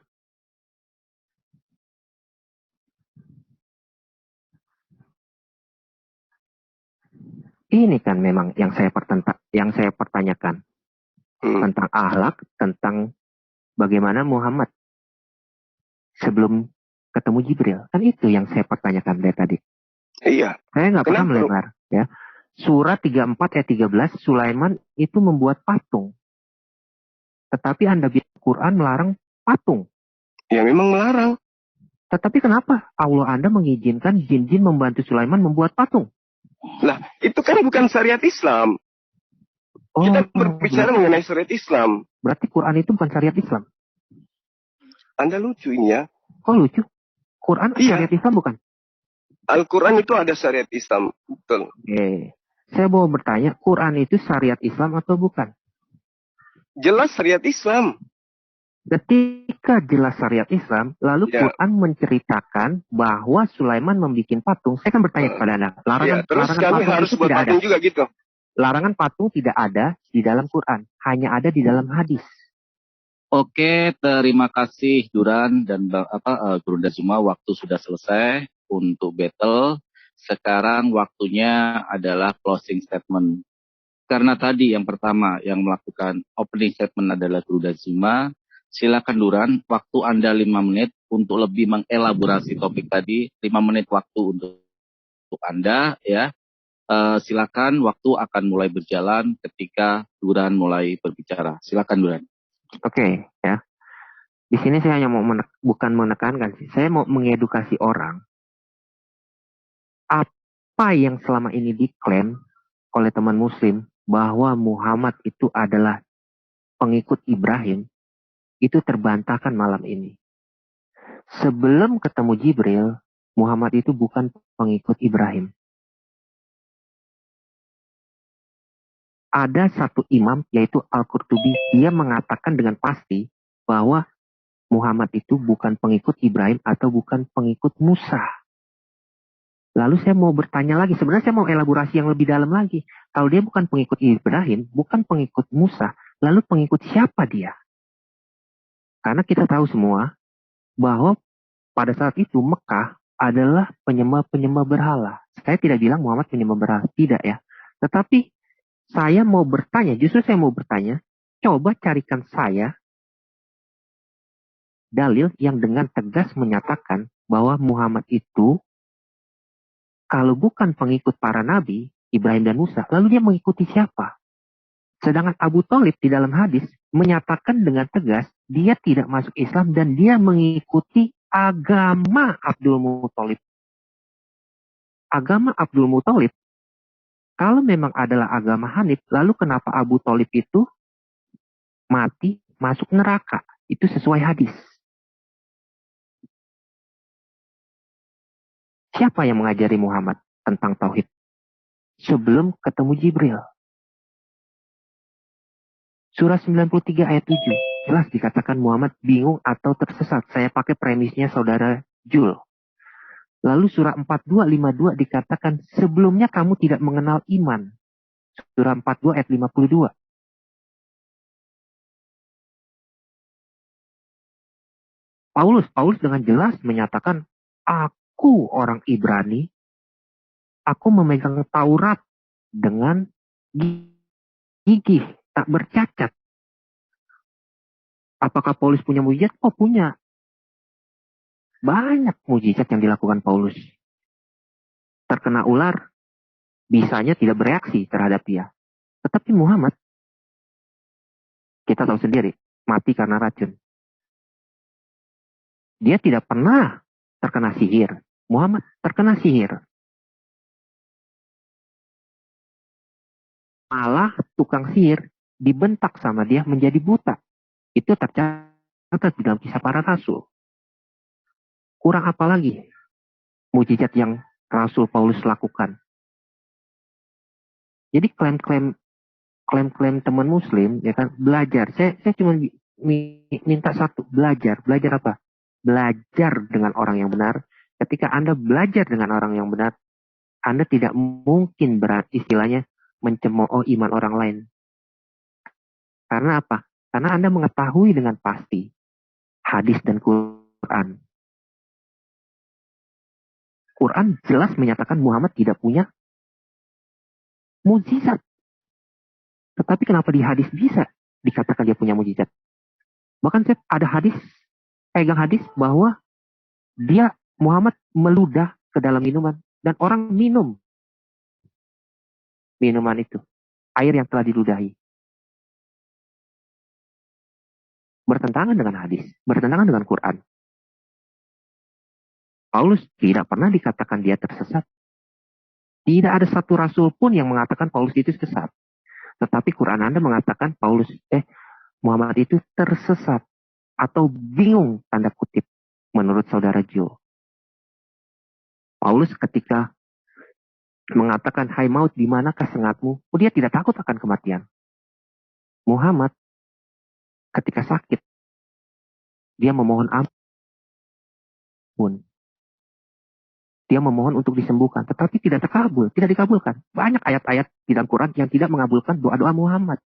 Ini kan memang yang saya pertanyakan. Tentang akhlak, tentang bagaimana Muhammad sebelum ketemu Jibril. Kan itu yang saya pertanyakan dari tadi. Iya. Saya nggak pernah melebar. Ya. Surah 34 ayat 13, Sulaiman itu membuat patung. Tetapi Anda bilang Quran melarang patung. Ya memang melarang. Tetapi kenapa Allah Anda mengizinkan jin-jin membantu Sulaiman membuat patung? Lah, itu kan bukan syariat Islam. Kita berbicara mengenai syariat Islam. Berarti Quran itu bukan syariat Islam? Anda lucu ini ya. Kok lucu? Quran syariat Islam bukan? Al-Quran itu ada syariat Islam. Betul. Saya mau bertanya, Quran itu syariat Islam atau bukan? Jelas syariat Islam. Ketika jelas syariat Islam, lalu Quran menceritakan bahwa Sulaiman membuat patung. Saya kan bertanya kepada Anda. Terus kami harus buat patung juga gitu. Larangan patung tidak ada di dalam Quran. Hanya ada di dalam hadis. Oke, terima kasih Duran dan Gurunda semua. Waktu sudah selesai untuk battle. Sekarang waktunya adalah closing statement. Karena tadi yang pertama yang melakukan opening statement adalah Gurunda Zuma. Silakan Duran, waktu Anda 5 menit untuk lebih mengelaborasi topik tadi. 5 menit waktu untuk Anda ya. Silakan, waktu akan mulai berjalan ketika Duran mulai berbicara. Silakan Duran. Oke, ya. Di sini saya hanya mau bukan menekankan sih. Saya mau mengedukasi orang. Apa yang selama ini diklaim oleh teman muslim bahwa Muhammad itu adalah pengikut Ibrahim, itu terbantahkan malam ini. Sebelum ketemu Jibril, Muhammad itu bukan pengikut Ibrahim. Ada satu imam, yaitu Al-Qurtubi, dia mengatakan dengan pasti bahwa Muhammad itu bukan pengikut Ibrahim atau bukan pengikut Musa. Lalu saya mau bertanya lagi, sebenarnya saya mau elaborasi yang lebih dalam lagi. Kalau dia bukan pengikut Ibrahim, bukan pengikut Musa, lalu pengikut siapa dia? Karena kita tahu semua bahwa pada saat itu Mekah adalah penyembah-penyembah berhala. Saya tidak bilang Muhammad penyembah berhala, tidak ya. Tetapi saya mau bertanya, justru saya mau bertanya, coba carikan saya dalil yang dengan tegas menyatakan bahwa Muhammad itu kalau bukan pengikut para nabi, Ibrahim dan Musa, lalu dia mengikuti siapa? Sedangkan Abu Thalib di dalam hadis menyatakan dengan tegas, dia tidak masuk Islam dan dia mengikuti agama Abdul Muthalib. Agama Abdul Muthalib, kalau memang adalah agama Hanif, lalu kenapa Abu Thalib itu mati masuk neraka? Itu sesuai hadis. Siapa yang mengajari Muhammad tentang tauhid? Sebelum ketemu Jibril. Surah 93 ayat 7. Jelas dikatakan Muhammad bingung atau tersesat. Saya pakai premisnya saudara Jul. Lalu surah 4252 dikatakan sebelumnya kamu tidak mengenal iman. Surah 42 ayat 52. Paulus dengan jelas menyatakan, aku orang Ibrani, aku memegang Taurat dengan gigih, tak bercacat. Apakah Paulus punya mujizat? Oh, punya. Banyak mujizat yang dilakukan Paulus. Terkena ular, bisanya tidak bereaksi terhadap dia. Tetapi Muhammad, kita tahu sendiri, mati karena racun. Dia tidak pernah terkena sihir. Muhammad terkena sihir. Malah tukang sihir dibentak sama dia menjadi buta. Itu tercatat di dalam kisah para rasul. Kurang apa lagi mujizat yang Rasul Paulus lakukan? Jadi klaim-klaim teman Muslim, ya kan, belajar. Saya cuma minta satu, belajar. Belajar apa? Belajar dengan orang yang benar. Ketika Anda belajar dengan orang yang benar, Anda tidak mungkin istilahnya mencemooh iman orang lain. Karena apa? Karena Anda mengetahui dengan pasti hadis dan Quran. Quran jelas menyatakan Muhammad tidak punya mujizat. Tetapi kenapa di hadis bisa dikatakan dia punya mujizat? Bahkan saya ada hadis, pegang hadis bahwa dia Muhammad meludah ke dalam minuman dan orang minum minuman itu, air yang telah diludahi. Bertentangan dengan hadis, bertentangan dengan Quran. Paulus tidak pernah dikatakan dia tersesat. Tidak ada satu rasul pun yang mengatakan Paulus itu sesat. Tetapi Quran Anda mengatakan Muhammad itu tersesat atau bingung tanda kutip menurut saudara Jo. Paulus ketika mengatakan, hai maut, di manakah sengatmu? Dia tidak takut akan kematian. Muhammad ketika sakit, dia memohon ampun. Dia memohon untuk disembuhkan, tetapi tidak dikabulkan. Banyak ayat-ayat di dalam Quran yang tidak mengabulkan doa-doa Muhammad.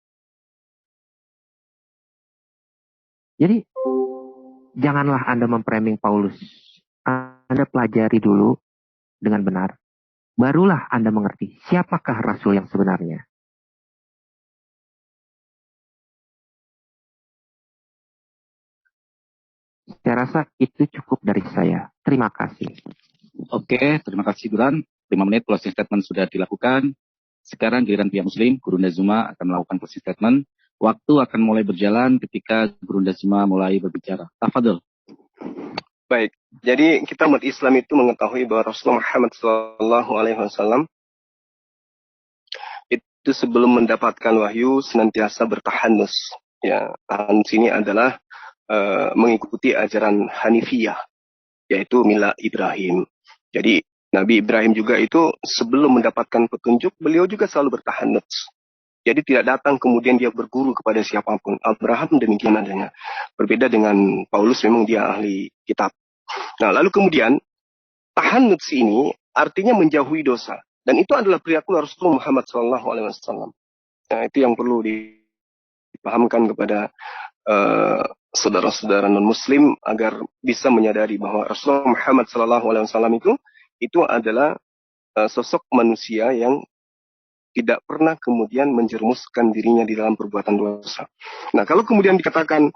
Jadi, janganlah Anda memframing Paulus. Anda pelajari dulu dengan benar. Barulah Anda mengerti siapakah Rasul yang sebenarnya. Saya rasa itu cukup dari saya. Terima kasih. Oke, terima kasih Duran. 5 menit closing statement sudah dilakukan. Sekarang giliran pihak Muslim, Gurunda Zuma akan melakukan closing statement. Waktu akan mulai berjalan ketika Gurunda Zuma mulai berbicara. Tafadhol. Baik, jadi kita umat Islam itu mengetahui bahwa Rasulullah Muhammad SAW itu sebelum mendapatkan wahyu senantiasa bertahanus. Ya, tahanus ini adalah mengikuti ajaran Hanifiyah, yaitu milah Ibrahim. Jadi Nabi Ibrahim juga itu sebelum mendapatkan petunjuk, beliau juga selalu bertahanus. Jadi tidak datang kemudian dia berguru kepada siapapun. Abraham demikian adanya. Berbeda dengan Paulus, memang dia ahli kitab. Nah, lalu kemudian tahanus ini artinya menjauhi dosa. Dan itu adalah perilaku Rasulullah Muhammad SAW. Nah, itu yang perlu dipahamkan kepada saudara-saudara non-Muslim agar bisa menyadari bahwa Rasulullah Muhammad SAW itu adalah sosok manusia yang tidak pernah kemudian menjerumuskan dirinya di dalam perbuatan dosa. Nah, kalau kemudian dikatakan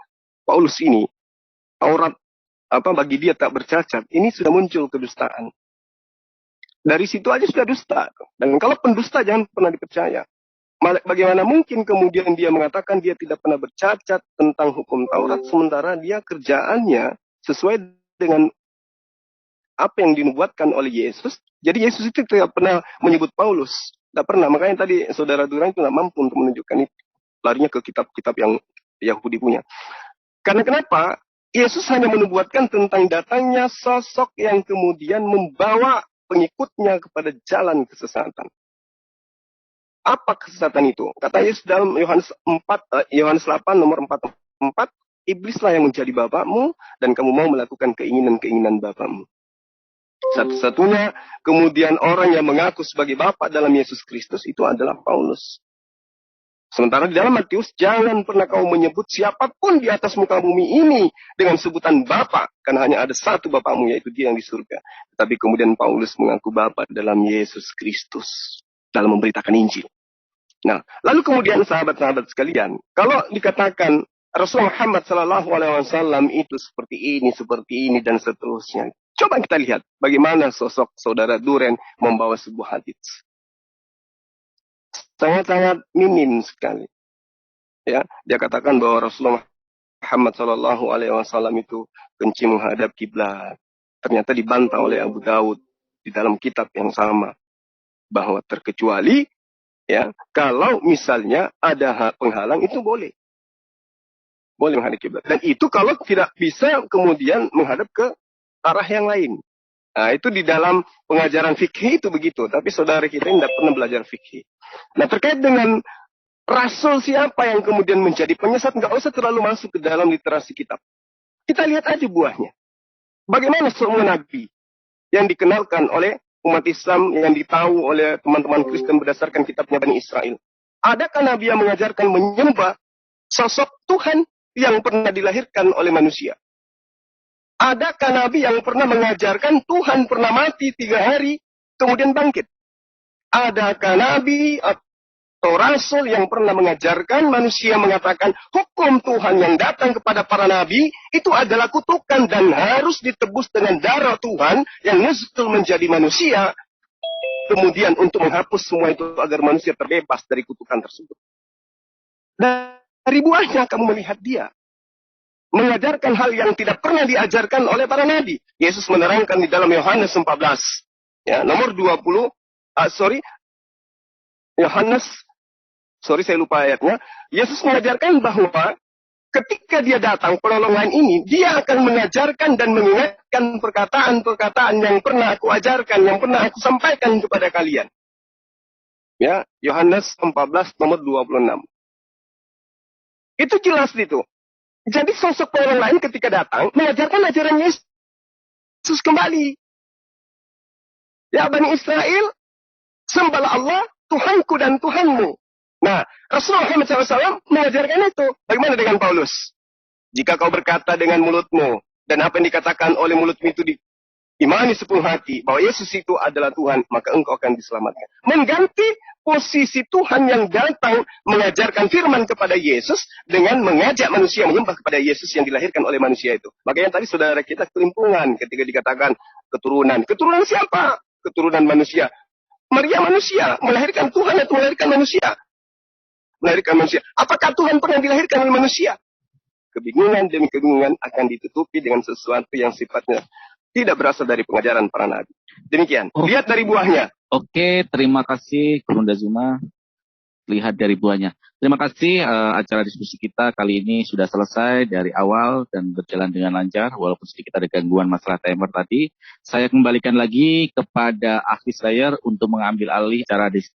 Paulus ini aurat bagi dia tak bercacat, ini sudah muncul kedustaan. Dari situ aja sudah dusta. Dan kalau pendusta jangan pernah dipercaya. Bagaimana mungkin kemudian dia mengatakan dia tidak pernah bercacat tentang hukum Taurat, sementara dia kerjaannya sesuai dengan apa yang dinubuatkan oleh Yesus. Jadi Yesus itu tidak pernah menyebut Paulus. Tidak pernah. Makanya tadi saudara Durang itu tidak mampu untuk menunjukkan itu. Larinya ke kitab-kitab yang Yahudi punya. Karena kenapa? Yesus hanya menubuatkan tentang datangnya sosok yang kemudian membawa pengikutnya kepada jalan kesesatan. Apa kesesatan itu? Kata Yesus dalam Yohanes 8 nomor 44, iblislah yang menjadi bapakmu dan kamu mau melakukan keinginan-keinginan bapakmu. Satu-satunya kemudian orang yang mengaku sebagai bapak dalam Yesus Kristus itu adalah Paulus. Sementara di dalam Matius, jangan pernah kau menyebut siapapun di atas muka bumi ini dengan sebutan Bapa, karena hanya ada satu Bapakmu, yaitu Dia yang di surga. Tetapi kemudian Paulus mengaku Bapa dalam Yesus Kristus, dalam memberitakan Injil. Nah, lalu kemudian sahabat-sahabat sekalian, kalau dikatakan Rasulullah Muhammad SAW itu seperti ini, dan seterusnya. Coba kita lihat bagaimana sosok saudara Duren membawa sebuah hadits. Sangat-sangat minim sekali. Ya, dia katakan bahwa Rasulullah Muhammad SAW itu kencing menghadap kiblat. Ternyata dibantah oleh Abu Daud di dalam kitab yang sama, bahwa terkecuali ya kalau misalnya ada penghalang itu boleh menghadap kiblat. Dan itu kalau tidak bisa kemudian menghadap ke arah yang lain. Nah, itu di dalam pengajaran fikih itu begitu. Tapi saudara kita ini tidak pernah belajar fikih. Nah, terkait dengan rasul siapa yang kemudian menjadi penyesat, nggak usah terlalu masuk ke dalam literasi kitab. Kita lihat aja buahnya. Bagaimana semua nabi yang dikenalkan oleh umat Islam, yang ditahu oleh teman-teman Kristen berdasarkan kitabnya Bani Israel. Adakah nabi yang mengajarkan menyembah sosok Tuhan yang pernah dilahirkan oleh manusia? Adakah nabi yang pernah mengajarkan Tuhan pernah mati 3 hari, kemudian bangkit? Adakah nabi atau rasul yang pernah mengajarkan manusia mengatakan hukum Tuhan yang datang kepada para nabi itu adalah kutukan dan harus ditebus dengan darah Tuhan yang nuzul menjadi manusia, kemudian untuk menghapus semua itu agar manusia terbebas dari kutukan tersebut? Dari buahnya kamu melihat dia mengajarkan hal yang tidak pernah diajarkan oleh para nabi. Yesus menerangkan di dalam Yohanes 14, ya, nomor 20, saya lupa ayatnya. Yesus mengajarkan bahwa ketika dia datang, penolong lain ini, dia akan mengajarkan dan mengingatkan perkataan-perkataan yang pernah aku ajarkan, yang pernah aku sampaikan kepada kalian. Ya, Yohanes 14 nomor 26. Itu jelas itu. Jadi sosok penolong lain ketika datang mengajarkan ajaran Yesus kembali. Ya Bani Israel, sembahlah Allah, Tuhanku dan Tuhanmu. Nah, Rasulullah Muhammad SAW mengajarkan itu. Bagaimana dengan Paulus? Jika kau berkata dengan mulutmu, dan apa yang dikatakan oleh mulutmu itu diimani sepenuh hati, bahwa Yesus itu adalah Tuhan, maka engkau akan diselamatkan. Mengganti posisi Tuhan yang datang mengajarkan firman kepada Yesus dengan mengajak manusia menyembah kepada Yesus yang dilahirkan oleh manusia itu. Makanya tadi saudara kita kelimpungan ketika dikatakan keturunan. Keturunan siapa? Keturunan manusia. Maria manusia, melahirkan Tuhan atau melahirkan manusia? Melahirkan manusia. Apakah Tuhan pernah dilahirkan oleh manusia? Kebingungan demi kebingungan akan ditutupi dengan sesuatu yang sifatnya tidak berasal dari pengajaran para nabi. Demikian. Lihat dari buahnya. Oke, terima kasih Gurunda Zuma. Lihat dari buahnya. Terima kasih, acara diskusi kita kali ini sudah selesai dari awal dan berjalan dengan lancar, walaupun sedikit ada gangguan masalah timer tadi. Saya kembalikan lagi kepada ahli saya untuk mengambil alih acara diskusi.